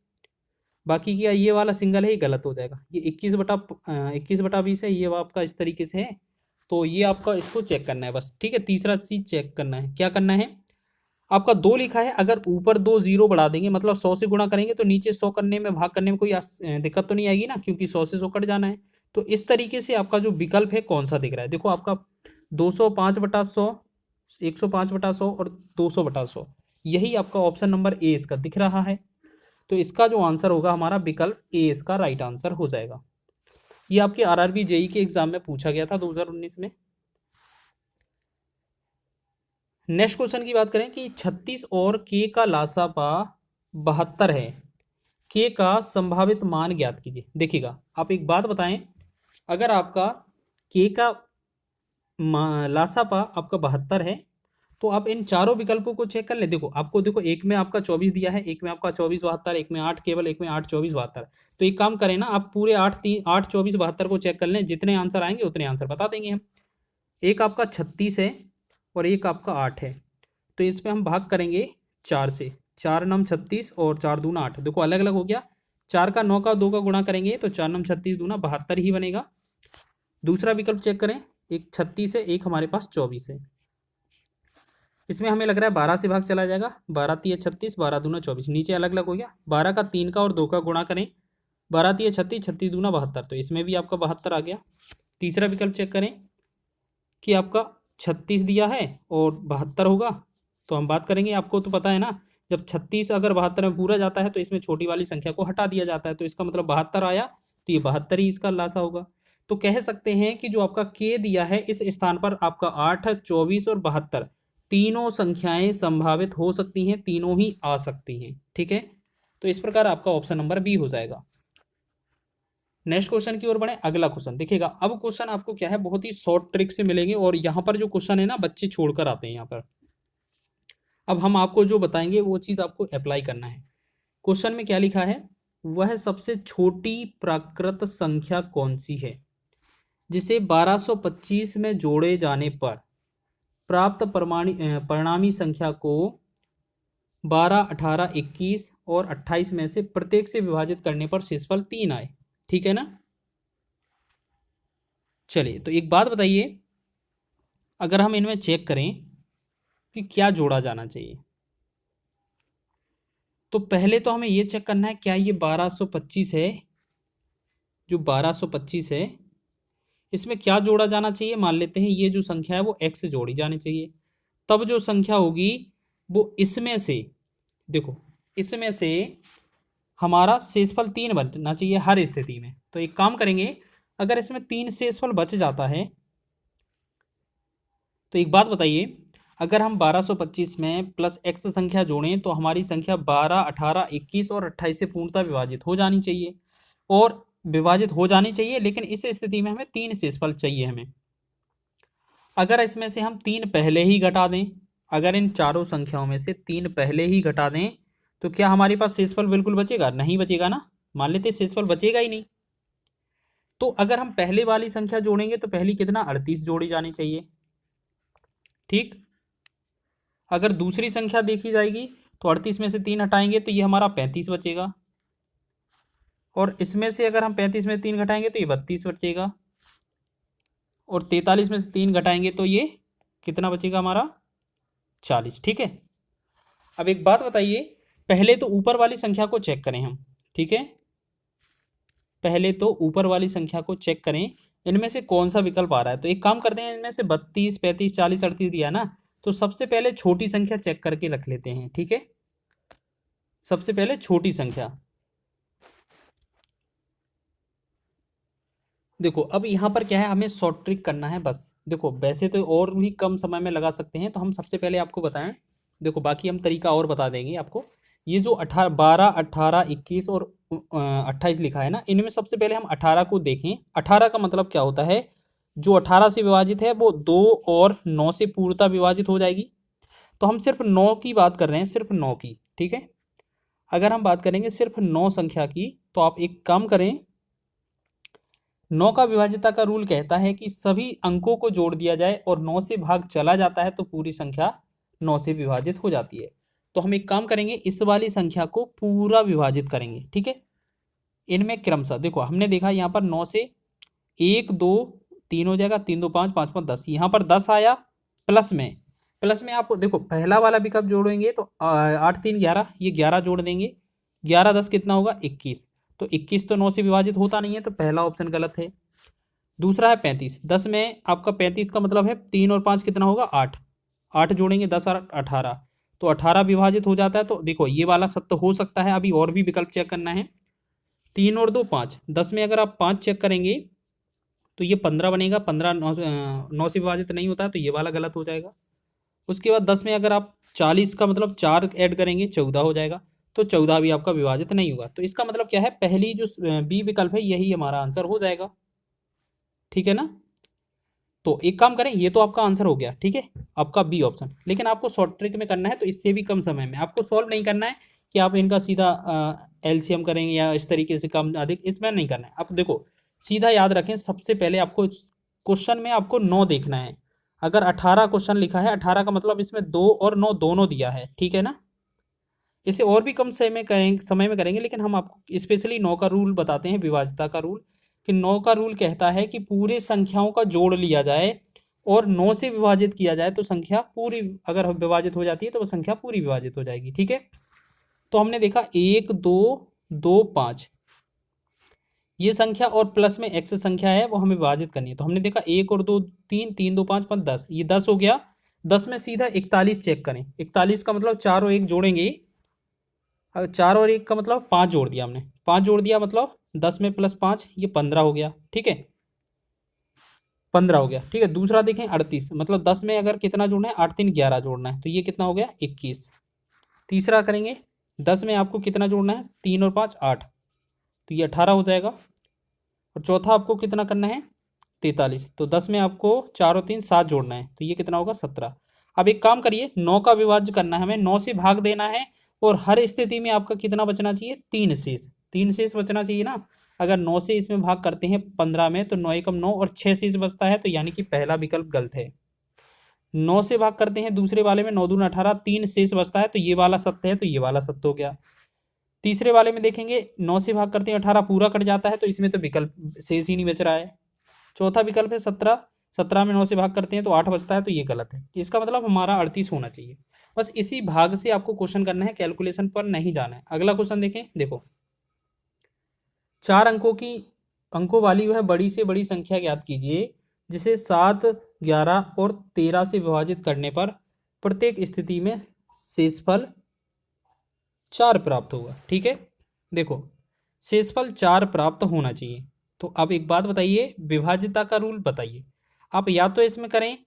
बाकी क्या ये वाला सिंगल है, ये गलत हो जाएगा, ये 21/20 है, ये आपका इस तरीके से है, तो ये आपका इसको चेक करना है बस, ठीक है। तीसरा चीज चेक करना है, क्या करना है, आपका 2 लिखा है, अगर ऊपर 2 0 बढ़ा देंगे मतलब 100 से गुणा करेंगे तो नीचे 100 करने में भाग करने में कोई दिक्कत तो नहीं आएगी ना, क्योंकि 100 से 100 कट जाना है। तो इस तरीके से आपका जो विकल्प है कौन सा दिख रहा है, देखो आपका 205/100 105/100 और 200/100, यही आपका ऑप्शन नंबर ए इसका दिख रहा है। तो इसका जो आंसर होगा हमारा विकल्प ए इसका राइट आंसर हो जाएगा। ये आपके आरआरबी जेई के एग्जाम में पूछा गया था 2019 में। नेक्स्ट क्वेश्चन की बात करें कि 36 और के का लासापा 72 है, के का संभावित मान ज्ञात कीजिए। देखिएगा, आप एक बात बताएं, अगर आपका के का लासापा आपका 72 है तो आप इन चारों विकल्पों को चेक कर ले। देखो आपको, देखो एक में आपका 24 दिया है, एक में आपका 24 72, एक में 8 केवल, एक में 8 24 72। तो एक काम करें ना, आप पूरे 8 24 72 को चेक कर लें, जितने आंसर आएंगे उतने आंसर बता देंगे हम। एक आपका 36 है और एक आपका 8 है, तो इसमें हम भाग करेंगे 4 से। 4 नम 36 और 4 दूना 8, देखो अलग अलग हो गया। 4 का 9 का 2 का गुणा करेंगे तो 4 नम 36 दूना 72 ही बनेगा। दूसरा विकल्प चेक करें, एक 36 है, एक हमारे पास 24 है। इसमें हमें लग रहा है 12 से भाग चला जाएगा, 12 तिया 36, 12 दूना 24, नीचे अलग अलग हो गया। 12 का 3 का और 2 का गुणा करें, 12 तिया 36, 36 दूना 72, तो इसमें भी आपका 72 आ गया। तीसरा विकल्प चेक करें कि आपका 36 दिया है और 72 होगा, तो हम बात करेंगे, आपको तो पता है ना, जब 36 अगर 72 में पूरा जाता है तो इसमें छोटी वाली संख्या को हटा दिया जाता है, तो इसका मतलब 72 आया, तो ये 72 ही इसका लासा होगा। तो कह सकते हैं कि जो आपका के दिया है इस स्थान पर आपका 8, 24 और 72 तीनों संख्याएं संभावित हो सकती हैं, तीनों ही आ सकती हैं। ठीक है, तो इस प्रकार आपका ऑप्शन नंबर बी हो जाएगा। नेक्स्ट क्वेश्चन की ओर बढ़े। अगला क्वेश्चन देखिएगा, अब क्वेश्चन आपको क्या है, बहुत ही शॉर्ट ट्रिक से मिलेंगे, और यहाँ पर जो क्वेश्चन है ना, बच्चे छोड़कर आते हैं यहाँ पर। अब हम आपको जो बताएंगे वो चीज़ आपको अप्लाई करना है। क्वेश्चन में क्या लिखा है, वह सबसे छोटी प्राकृत संख्या कौन सी है जिसे 1225 में जोड़े जाने पर प्राप्त परिणामी संख्या को 12, 18, 21 और 28 में से प्रत्येक से विभाजित करने पर शेषफल 3 आए। ठीक है ना। चलिए, तो एक बात बताइए, अगर हम इनमें चेक करें कि क्या जोड़ा जाना चाहिए, तो पहले तो हमें ये चेक करना है क्या ये 1225 है, जो 1225 है इसमें क्या जोड़ा जाना चाहिए। मान लेते हैं ये जो संख्या है वो x जोड़ी जानी चाहिए, तब जो संख्या होगी वो इसमें से, देखो इसमें से हमारा शेषफल 3 बचना चाहिए हर स्थिति में। तो एक काम करेंगे, अगर इसमें 3 शेषफल बच जाता है, तो एक बात बताइए, अगर हम 1225 में प्लस x संख्या जोड़ें तो हमारी संख्या 12, 18, 21 और 28 से पूर्णतः विभाजित हो जानी चाहिए, और विभाजित हो जानी चाहिए, लेकिन इस स्थिति में हमें 3 शेषफल चाहिए हमें। अगर इसमें से हम 3 पहले ही घटा दें, अगर इन चारों संख्याओं में से 3 पहले ही घटा दें, तो क्या हमारे पास शेषफल बिल्कुल बचेगा? नहीं बचेगा ना। मान लेते शेषफल बचेगा ही नहीं। तो अगर हम पहले वाली संख्या जोड़ेंगे तो पहली कितना 38 जोड़ी जानी चाहिए। ठीक, अगर दूसरी संख्या देखी जाएगी तो 38 में से 3 हटाएंगे तो ये हमारा 35 बचेगा, और इसमें से अगर हम 35 में 3 घटाएंगे तो ये 32 बचेगा, और 43 में से 3 घटाएंगे तो ये कितना बचेगा हमारा 40। ठीक है, अब एक बात बताइए, पहले तो ऊपर वाली संख्या को चेक करें हम। ठीक है, पहले तो ऊपर वाली संख्या को चेक करें, इनमें से कौन सा विकल्प आ रहा है। तो एक काम करते हैं, इनमें से 32, 35, 40, 38 दिया ना, तो सबसे पहले छोटी संख्या चेक करके रख लेते हैं। ठीक है, सबसे पहले छोटी संख्या, देखो अब यहाँ पर क्या है, हमें शॉर्ट ट्रिक करना है बस। देखो वैसे तो और भी कम समय में लगा सकते हैं, तो हम सबसे पहले आपको बताएं, देखो बाकी हम तरीका और बता देंगे आपको। ये जो 12, 18, 21 और 28 लिखा है ना, इनमें सबसे पहले हम 18 को देखें। 18 का मतलब क्या होता है, जो 18 से विभाजित है वो 2 और 9 से पूर्णतः विभाजित हो जाएगी। तो हम सिर्फ 9 की बात कर रहे हैं, सिर्फ 9 की। ठीक है, अगर हम बात करेंगे सिर्फ 9 संख्या की, तो आप एक काम करें, 9 का विभाज्यता का रूल कहता है कि सभी अंकों को जोड़ दिया जाए और 9 से भाग चला जाता है तो पूरी संख्या 9 से विभाजित हो जाती है। तो हम एक काम करेंगे, इस वाली संख्या को पूरा विभाजित करेंगे। ठीक है, इनमें क्रमशः देखो हमने देखा यहाँ पर 9 से 1, 2, 3 हो जाएगा, 3, 2, 5, 5, 5, 10, यहाँ पर 10 आया। प्लस में आपको देखो पहला वाला विकल्प जोड़ेंगे तो 8, 3, 11, ये 11 जोड़ देंगे, 11, 10 कितना होगा 21। तो 21 तो 9 से विभाजित होता नहीं है, तो पहला ऑप्शन गलत है। दूसरा है 35, 10 में आपका 35 का मतलब है 3 और 5 कितना होगा 8, 8 जोड़ेंगे 10 और 18, तो 18 विभाजित हो जाता है। तो देखो ये वाला सत्य हो सकता है। अभी और भी विकल्प चेक करना है। 3 और 2 5, 10 में अगर आप 5 चेक करेंगे तो ये 15 बनेगा। 15 9 से विभाजित नहीं होता है, तो ये वाला गलत हो जाएगा। उसके बाद 10 में अगर आप 40 का मतलब 4 ऐड करेंगे 14 हो जाएगा, तो 14 भी आपका विभाजित नहीं होगा। तो इसका मतलब क्या है, पहली जो बी विकल्प है यही हमारा आंसर हो जाएगा। ठीक है ना। तो एक काम करें, ये तो आपका आंसर हो गया, ठीक है, आपका बी ऑप्शन। लेकिन आपको शॉर्ट ट्रिक में करना है, तो इससे भी कम समय में आपको सॉल्व नहीं करना है कि आप इनका सीधा एलसीएम करेंगे या इस तरीके से कम अधिक, इसमें नहीं करना है। आप देखो सीधा याद रखें, सबसे पहले आपको क्वेश्चन में आपको 9 देखना है। अगर 18 क्वेश्चन लिखा है, 18 का मतलब इसमें 2 और 9 दोनों दिया है, ठीक है ना। इसे और भी कम समय में करेंगे, लेकिन हम आपको स्पेशली 9 का रूल बताते हैं, विभाज्यता का रूल। कि 9 का रूल कहता है कि पूरे संख्याओं का जोड़ लिया जाए और 9 से विभाजित किया जाए, तो संख्या पूरी अगर विभाजित हो जाती है तो वह संख्या पूरी विभाजित हो जाएगी। ठीक है। तो हमने देखा 1 2 2 5 ये संख्या और प्लस में एक्स संख्या है, वो हमें विभाजित करनी है। तो हमने देखा 1 और 2 3, 3 2 5 5 10, ये 10 हो गया। 10 में सीधा 41 चेक करें। 41 का मतलब 4 और 1 जोड़ेंगे। 4 और 1 का मतलब 5 जोड़ दिया हमने, 5 जोड़ दिया मतलब 10 में प्लस 5, ये 15 हो गया। ठीक है, 15 हो गया। ठीक है, दूसरा देखें 38, मतलब 10 में अगर कितना जोड़ना है, 8 3 11 जोड़ना है, तो ये कितना हो गया 21। तीसरा करेंगे 10 में आपको कितना जोड़ना है, 3 और 5 8, तो ये 18 हो जाएगा। और चौथा आपको कितना करना है 43, तो 10 में आपको 4 और 3 7 जोड़ना है, तो ये कितना होगा 17। अब एक काम करिए, 9 का विभाज्य करना है हमें, 9 से भाग देना है, और हर स्थिति में आपका कितना बचना चाहिए, 3 शेष, 3 शेष बचना चाहिए ना। अगर 9 से इसमें भाग करते हैं 15 में, तो 9 एकम 9 और 6 शेष बचता है, तो यानी कि पहला विकल्प गलत है। 9 से भाग करते हैं दूसरे वाले में, 9 दूना 18, 3 शेष बचता है, तो ये वाला सत्य है, तो ये वाला सत्य हो गया। तीसरे वाले में देखेंगे 9 से भाग करते हैं 18 पूरा कट जाता है, तो इसमें तो विकल्प शेष ही नहीं बच रहा है। चौथा विकल्प है 17, 17 में 9 से भाग करते हैं तो 8 बचता है, तो ये गलत है। इसका मतलब हमारा 38 होना चाहिए। बस इसी भाग से आपको क्वेश्चन करना है, कैलकुलेशन पर नहीं जाना है। अगला क्वेश्चन देखें, देखो 4 अंकों वाली वह बड़ी से बड़ी संख्या ज्ञात कीजिए जिसे 7 11 और 13 से विभाजित करने पर प्रत्येक स्थिति में शेषफल 4 प्राप्त होगा। ठीक है, देखो शेषफल 4 प्राप्त होना चाहिए। तो अब एक बात बताइए, विभाज्यता का रूल बताइए। आप या तो इसमें करें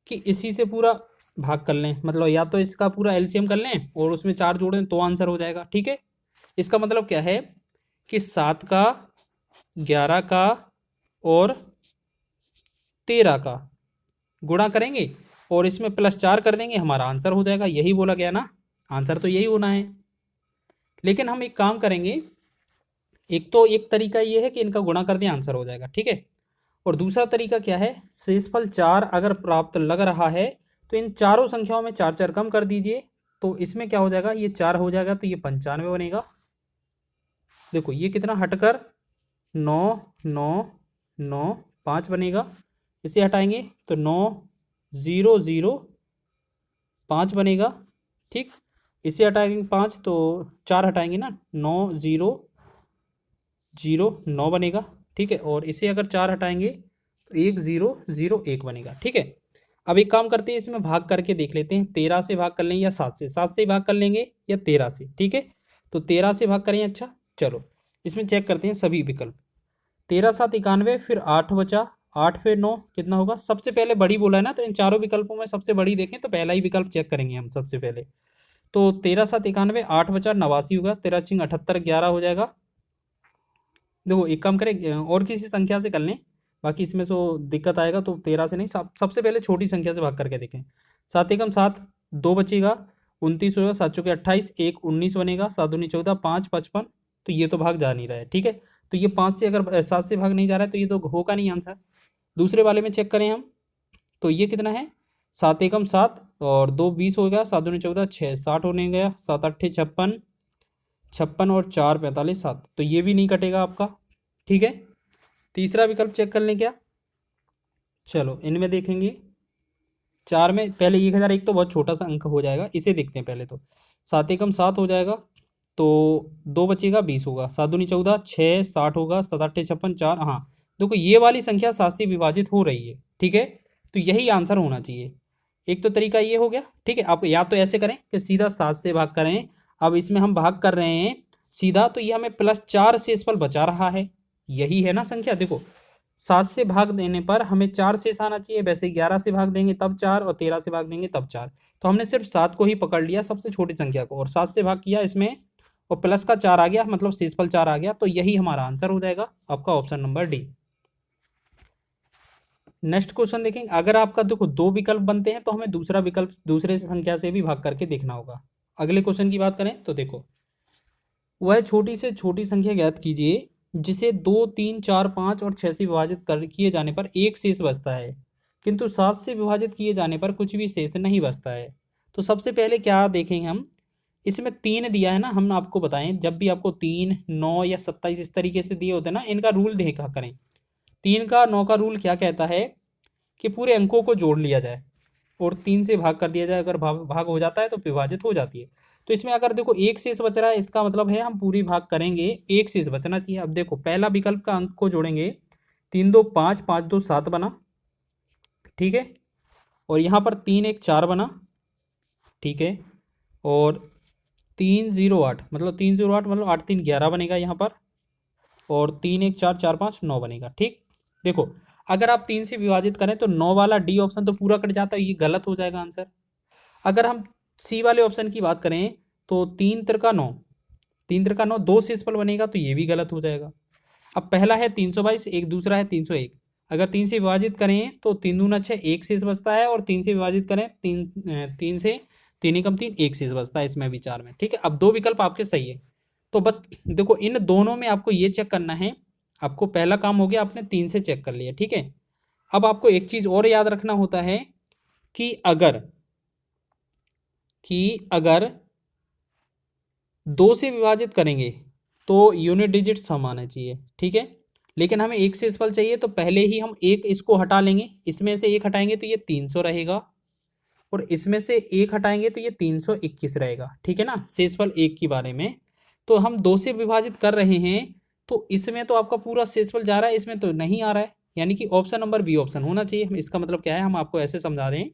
कि इसी से पूरा भाग कर लें, मतलब या तो इसका पूरा एलसीएम कर लें और उसमें 4 जोड़ दें तो आंसर हो जाएगा। ठीक है, इसका मतलब क्या है कि 7 का 11 का और 13 का गुणा करेंगे और इसमें प्लस 4 कर देंगे, हमारा आंसर हो जाएगा। यही बोला गया ना, आंसर तो यही होना है। लेकिन हम एक काम करेंगे, एक तरीका ये है कि इनका गुणा कर दें, आंसर हो जाएगा। ठीक है, और दूसरा तरीका क्या है, शेषफल 4 अगर प्राप्त लग रहा है तो इन चारों संख्याओं में 4 4 कम कर दीजिए, तो इसमें क्या हो जाएगा, ये 4 हो जाएगा, तो ये 95 बनेगा। देखो ये कितना हटकर 9 9 9 5 बनेगा, इसे हटाएंगे तो 9 0 0 5 बनेगा। ठीक, इसे हटाएंगे 5, तो 4 हटाएंगे ना, 9 0 0 9 बनेगा। ठीक है, और इसे अगर 4 हटाएंगे तो 1 0 0 1 बनेगा। ठीक है, अब एक काम करते हैं, इसमें भाग करके देख लेते हैं, 13 से भाग कर लेंगे या 7 से, 7 से भाग कर लेंगे या 13 से। ठीक है, तो 13 से भाग करें। अच्छा चलो इसमें चेक करते हैं सभी विकल्प। 13 7 91, फिर 8 बचा, 8 फिर 9 कितना होगा। सबसे पहले बड़ी बोला है ना, तो इन चारों विकल्पों में सबसे बड़ी देखें तो पहला ही विकल्प चेक करेंगे हम सबसे पहले। तो 13 7 91, 8 बचा 89 होगा, 13 छिंग 78 11 हो जाएगा। देखो एक काम करें, और किसी संख्या से कर लें, बाकी इसमें तो दिक्कत आएगा, तो 13 से नहीं, सबसे पहले छोटी संख्या से भाग करके देखें। 7 एकम 7, 2 बचेगा, 29 होगा, 7 चौके 28, 1 19 बनेगा, 7 दूनी 14, 5 55, तो ये तो भाग जा नहीं रहा है। ठीक है, तो ये 5 से अगर 7 से भाग नहीं जा रहा है तो ये तो होगा नहीं आंसर। दूसरे वाले में चेक करें हम, तो ये कितना है, 7 एकम 7 और 2 20 हो गया, 7 दूनी 14 6 60 होने गया, 7 8 56 56 और 4 45 7, तो ये भी नहीं कटेगा आपका। ठीक है, तीसरा विकल्प चेक कर लें क्या, चलो इनमें देखेंगे। 4 में पहले 1001 तो बहुत छोटा सा अंक हो जाएगा, इसे देखते हैं पहले। तो 7 एकम 7 हो जाएगा, तो 2 बचेगा 20 होगा, 7 दूनी 14 6 60 होगा, 7 8 56 4, हाँ देखो ये वाली संख्या 7 से विभाजित हो रही है। ठीक है, तो यही आंसर होना चाहिए। एक तो तरीका ये हो गया, ठीक है। आप या तो ऐसे करें कि सीधा 7 से भाग करें। अब इसमें हम भाग कर रहे हैं सीधा, तो ये हमें +4 शेषफल बचा रहा है। यही है ना संख्या, देखो 7 से भाग देने पर हमें 4 शेष आना चाहिए। वैसे 11 से भाग देंगे तब 4, और 13 से भाग देंगे तब 4। तो हमने सिर्फ 7 को ही पकड़ लिया, सबसे छोटी संख्या को, और 7 से भाग किया इसमें, और प्लस का 4 आ गया, मतलब शेषफल 4 आ गया। तो यही हमारा आंसर हो जाएगा, आपका option number D. Next question देखेंगे। अगर आपका देखो 2 विकल्प बनते हैं तो हमें दूसरा विकल्प दूसरे संख्या से भी भाग करके देखना होगा। अगले क्वेश्चन की बात करें तो देखो, वह छोटी से छोटी संख्या ज्ञात कीजिए जिसे 2, 3, 4, 5 और 6 से विभाजित कर किए जाने पर एक शेष बचता है, किंतु 7 से विभाजित किए जाने पर कुछ भी शेष नहीं बचता है। तो सबसे पहले क्या देखेंगे हम, इसमें 3 दिया है ना, हम आपको बताएं जब भी आपको 3, 9 या 27 इस तरीके से दिए होते हैं ना, इनका रूल देखा करें। 3 का 9 का रूल क्या कहता है कि पूरे अंकों को जोड़ लिया जाए और 3 से भाग कर दिया जाए। अगर भाग हो जाता है तो विभाजित हो जाती है। तो इसमें अगर देखो एक शेष बच रहा है, इसका मतलब है हम पूरी भाग करेंगे, एक शेष बचना चाहिए। अब देखो पहला विकल्प का अंक को जोड़ेंगे, 3 2 5, 5 2 7 बना, ठीक है। और यहाँ पर 3 1 4 बना, ठीक है। और 3 0 8, मतलब 3 0 8 मतलब 8 3 11 बनेगा यहाँ पर। और 3 1 4 4 5 9 बनेगा, ठीक। देखो अगर आप 3 से विभाजित करें तो 9 वाला डी ऑप्शन तो पूरा कट जाता है, ये गलत हो जाएगा आंसर। अगर हम सी वाले ऑप्शन की बात करें तो 3 त्रिका 9, 3 त्रिका 9 दो शेषफल बनेगा, तो ये भी गलत हो जाएगा। अब पहला है 322, एक दूसरा है 301। अगर 3 से विभाजित करें तो 3 दूना 6, एक शेष बचता है। और 3 से विभाजित करें, 3 से 3 एकम 3, एक शेष बचता है इसमें भी 4 में, ठीक है। अब 2 विकल्प आपके सही है। तो बस देखो इन दोनों में आपको ये चेक करना है। आपको पहला काम हो गया, आपने 3 से चेक कर लिया, ठीक है। अब आपको एक चीज और याद रखना होता है कि अगर 2 से विभाजित करेंगे तो यूनिट डिजिट सम आना चाहिए, ठीक है। लेकिन हमें एक शेषफल चाहिए, तो पहले ही हम एक इसको हटा लेंगे। इसमें से एक हटाएंगे तो ये 300 रहेगा, और इसमें से एक हटाएंगे तो ये 321 रहेगा, ठीक है ना। शेषफल एक की बारे में तो हम 2 से विभाजित कर रहे हैं, तो इसमें तो आपका पूरा शेषफल जा रहा है, इसमें तो नहीं आ रहा है। यानी कि ऑप्शन नंबर बी ऑप्शन होना चाहिए। इसका मतलब क्या है, हम आपको ऐसे समझा रहे हैं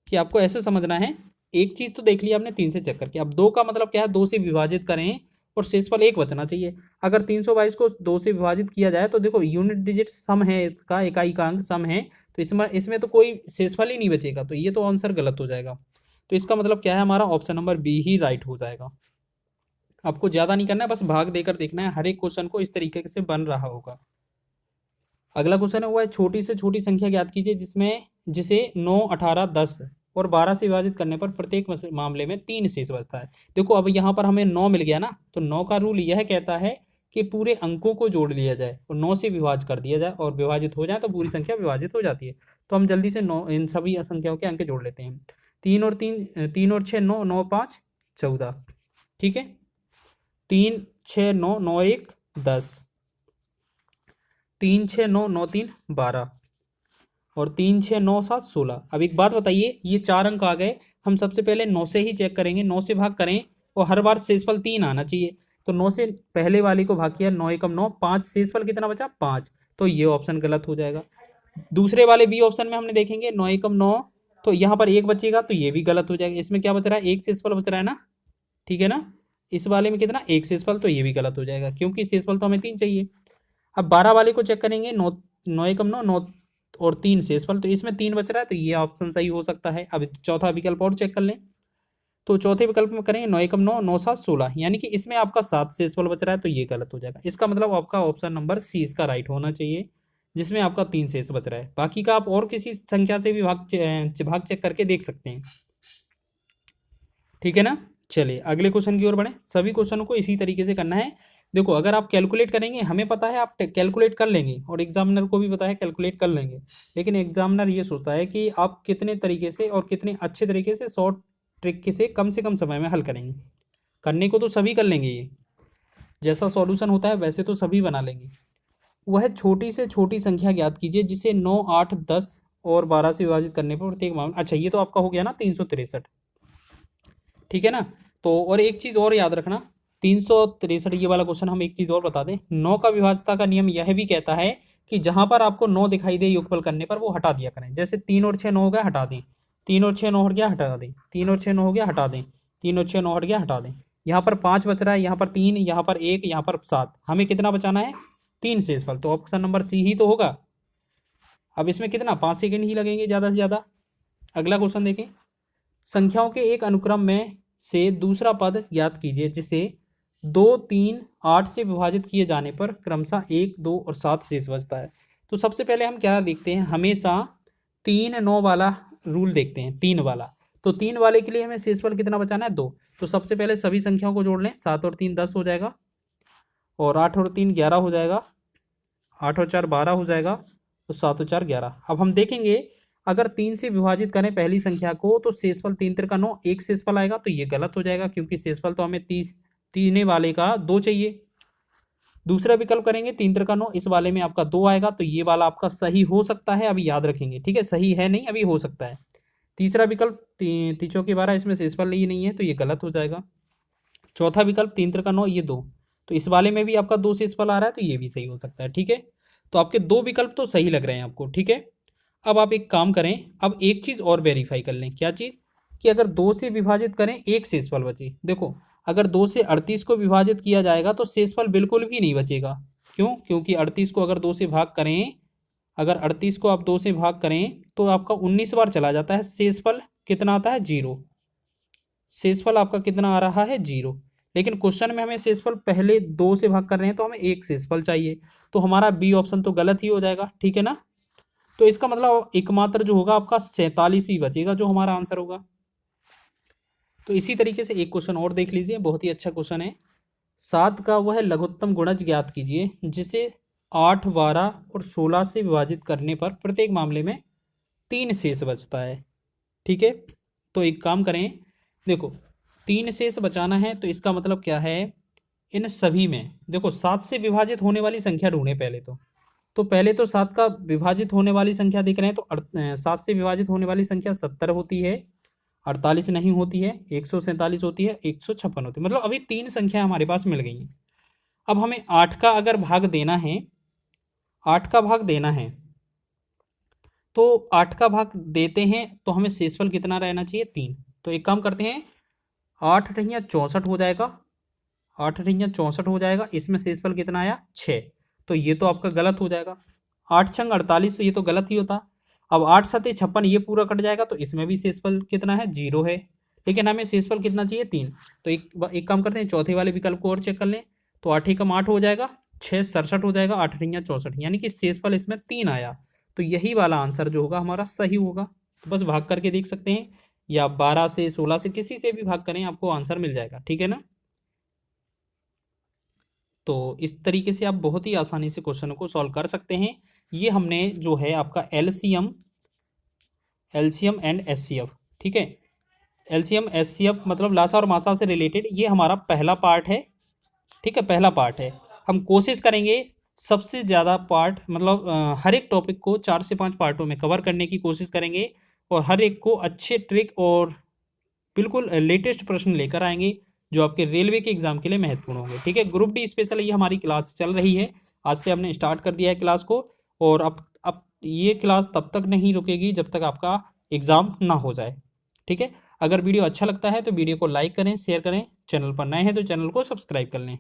कि आपको ऐसे समझना है। एक चीज तो देख लिया आपने 3 से चेक करके। अब 2 का मतलब क्या है, 2 से विभाजित करें और शेषफल एक बचना चाहिए। अगर 322 को 2 से विभाजित किया जाए तो देखो यूनिट डिजिट सम है, इसका इकाई का अंक सम है, तो इसमें तो कोई शेषफल ही नहीं बचेगा, तो ये तो आंसर गलत हो जाएगा। तो इसका मतलब क्या है, हमारा ऑप्शन नंबर बी ही राइट हो जाएगा। आपको ज्यादा नहीं करना है, बस भाग देकर देखना है, हर एक क्वेश्चन को इस तरीके से बन रहा होगा। अगला क्वेश्चन है, वो है छोटी से छोटी संख्या ज्ञात कीजिए जिसे 9, 18, 10 और 12 से विभाजित करने पर प्रत्येक मामले में 3 शेष बचता है। देखो अब यहाँ पर हमें 9 मिल गया ना, तो 9 का रूल यह कहता है कि पूरे अंकों को जोड़ लिया जाए और 9 से विभाजित कर दिया जाए, और विभाजित हो जाए तो पूरी संख्या विभाजित हो जाती है। तो हम जल्दी से 9 इन सभी संख्याओं के अंक जोड़ लेते हैं। 3 और 6 9, 9 5 14, ठीक है। 3 6 9, 9 1 10, 3 6 9, 9 3 12, और 3 6 9 7 16। अब एक बात बताइए, ये 4 अंक आ गए, हम सबसे पहले 9 से ही चेक करेंगे। 9 से भाग करें और हर बार शेषफल 3 आना चाहिए। तो 9 से पहले वाले को भाग किया, 9 एकम 9, 5 शेषफल कितना बचा 5, तो ये ऑप्शन गलत हो जाएगा। दूसरे वाले बी ऑप्शन में हमने देखेंगे 9 एकम 9, तो यहाँ पर एक बचेगा, तो ये भी गलत हो जाएगा। इसमें क्या बच रहा है, एक शेषफल बच रहा है ना, ठीक है ना। इस वाले में कितना, एक शेषफल, तो ये भी गलत हो जाएगा क्योंकि शेषफल तो हमें 3 चाहिए। अब 12 वाले को चेक करेंगे, 9 9 एकम 9, 9 और 3 शेषफल, तो इसमें 3 बच रहा है, तो ये ऑप्शन सही हो सकता है। अब चौथा विकल्प और चेक कर लें, तो चौथे विकल्प में करेंगे 9 एकम 9, 9 7 16, यानी कि इसमें आपका 7 शेषफल बच रहा है, तो ये गलत हो जाएगा। इसका मतलब आपका ऑप्शन नंबर सी इसका राइट होना चाहिए, जिसमें आपका 3 शेष बच रहा है। बाकी का आप और किसी संख्या से भी भाग चेक करके देख सकते हैं, ठीक है ना। चलिए अगले क्वेश्चन की ओर बढ़े। सभी क्वेश्चनों को इसी तरीके से करना है। देखो अगर आप कैलकुलेट करेंगे, हमें पता है आप कैलकुलेट कर लेंगे, और एग्जामिनर को भी पता है कैलकुलेट कर लेंगे, लेकिन एग्जामिनर ये सोचता है कि आप कितने तरीके से और कितने अच्छे तरीके से शॉर्ट ट्रिक से कम समय में हल करेंगे। करने को तो सभी कर लेंगे, ये जैसा सॉल्यूशन होता है वैसे तो सभी बना लेंगे। वह छोटी से छोटी संख्या ज्ञात कीजिए जिसे 9, 8, 10 और 12 से विभाजित करने पर प्रत्येक मामले, अच्छा ये तो आपका हो गया ना 363, ठीक है ना। तो और एक चीज़ और याद रखना, 363 ये वाला क्वेश्चन हम एक चीज़ और बता दें, 9 का विभाज्यता का नियम यह भी कहता है कि जहां पर आपको 9 दिखाई दे योगफल करने पर वो हटा दिया करें। जैसे 3 और 6 9 हो गए, हटा दें, 3 और 6 9 हट गया, हटा दें। 3 और 6 9 हो गया, हटा दें। 3 और 6 9 हट गया, हटा दें। यहाँ पर 5 बच रहा है, यहाँ पर 3, यहाँ पर 1, यहाँ पर 7। हमें कितना बचाना है? 3 शेषफल। तो ऑप्शन नंबर सी ही तो होगा। अब इसमें कितना 5 सेकंड ही लगेंगे ज़्यादा से ज़्यादा। अगला क्वेश्चन देखें। संख्याओं के एक अनुक्रम में से दूसरा पद ज्ञात कीजिए जिसे 2 3 8 से विभाजित किए जाने पर क्रमशः 1 2 और 7 शेष बचता है। तो सबसे पहले हम क्या देखते हैं, हमेशा 3 9 वाला रूल देखते हैं, 3 वाला। तो 3 वाले के लिए हमें शेषफल कितना बचाना है? 2। तो सबसे पहले सभी संख्याओं को जोड़ लें। 7 और 3 10 हो जाएगा, और 8 और 3 11 हो जाएगा, 8 और 4 12 हो जाएगा, तो 7 और 4 11। अब हम देखेंगे अगर 3 से विभाजित करें पहली संख्या को तो शेषफल 3 त्रिका 9, एक शेषफल आएगा। तो ये गलत हो जाएगा क्योंकि शेषफल तो हमें तीन वाले का 2 चाहिए। दूसरा विकल्प करेंगे 3 त्रिका 9, इस वाले में आपका 2 आएगा। तो ये वाला आपका सही हो सकता है, अभी याद रखेंगे, ठीक है। सही है नहीं, अभी हो सकता है। तीसरा विकल्प 3 चौके 12, इसमें शेषफल ही नहीं है, तो ये गलत हो जाएगा। चौथा विकल्प 3 त्रिका 9, ये 2, तो इस वाले में भी आपका 2 शेषफल आ रहा है, तो ये भी सही हो सकता है, ठीक है। तो आपके 2 विकल्प तो सही लग रहे हैं आपको, ठीक है। अब आप एक काम करें, अब एक चीज़ और वेरीफाई कर लें। क्या चीज़? कि अगर 2 से विभाजित करें एक शेषफल बचे। देखो, अगर 2 से 38 को विभाजित किया जाएगा तो शेषफल बिल्कुल भी नहीं बचेगा। क्यों? क्योंकि 38 को अगर 2 से भाग करें, अगर 38 को आप 2 से भाग करें तो आपका 19 बार चला जाता है। शेषफल कितना आता है? 0। शेषफल आपका कितना आ रहा है? 0। लेकिन क्वेश्चन में हमें शेषफल पहले 2 से भाग कर रहे हैं तो हमें एक शेषफल चाहिए, तो हमारा बी ऑप्शन तो गलत ही हो जाएगा, ठीक है ना। तो इसका मतलब एकमात्र जो होगा आपका 47 ही बचेगा, जो हमारा आंसर होगा। तो इसी तरीके से एक क्वेश्चन और देख लीजिए, बहुत ही अच्छा क्वेश्चन है। 7 का वह लघुत्तम गुणज ज्ञात कीजिए जिसे 8 12 और 16 से विभाजित करने पर प्रत्येक मामले में 3 शेष बचता है, ठीक है। तो एक काम करें, देखो 3 शेष बचाना है तो इसका मतलब क्या है, इन सभी में देखो 7 से विभाजित होने वाली संख्या ढूंढें पहले तो पहले तो 7 का विभाजित होने वाली संख्या देख रहे हैं तो 7 से विभाजित होने वाली संख्या 70 होती है, 48 नहीं होती है, 147 होती है, 156 होती है। मतलब अभी 3 संख्या हमारे पास मिल गई हैं। अब हमें 8 का अगर भाग देना है, 8 का भाग देना है तो 8 का भाग देते हैं तो हमें शेषफल कितना रहना चाहिए? 3। तो एक काम करते हैं, 8 अठैया 64 हो जाएगा, 8 अठैया 64 हो जाएगा। इसमें शेषफल कितना आया? 6। तो ये तो आपका गलत हो जाएगा। 8 छंग 48, तो ये तो गलत ही होता। अब 8 सते 56, ये पूरा कट जाएगा, तो इसमें भी शेषफल कितना है? 0 है। लेकिन हमें शेषफल कितना चाहिए? 3। तो एक काम करते हैं, चौथे वाले विकल्प को और चेक कर लें। तो 8 एकम 8 हो जाएगा, 6 67 हो जाएगा, 8 अठैया 64, यानी कि शेषफल इसमें 3 आया। तो यही वाला आंसर जो होगा हमारा सही होगा। तो बस भाग करके देख सकते हैं, या 12 से 16 से किसी से भी भाग करें, आपको आंसर मिल जाएगा, ठीक है ना। तो इस तरीके से आप बहुत ही आसानी से क्वेश्चन को सॉल्व कर सकते हैं। ये हमने जो है आपका एलसीएम एंड एचसीएफ, ठीक है। एलसीएम एचसीएफ मतलब लासा और मासा से रिलेटेड, ये हमारा पहला पार्ट है, ठीक है, पहला पार्ट है। हम कोशिश करेंगे सबसे ज़्यादा पार्ट, मतलब हर एक टॉपिक को 4 से 5 पार्टों में कवर करने की कोशिश करेंगे, और हर एक को अच्छे ट्रिक और बिल्कुल लेटेस्ट प्रश्न लेकर आएंगे जो आपके रेलवे के एग्जाम के लिए महत्वपूर्ण होंगे, ठीक है। ग्रुप डी स्पेशल ये हमारी क्लास चल रही है, आज से हमने स्टार्ट कर दिया है क्लास को, और अब ये क्लास तब तक नहीं रुकेगी जब तक आपका एग्ज़ाम ना हो जाए, ठीक है। अगर वीडियो अच्छा लगता है तो वीडियो को लाइक करें, शेयर करें, चैनल पर नए हैं तो चैनल को सब्सक्राइब कर लें।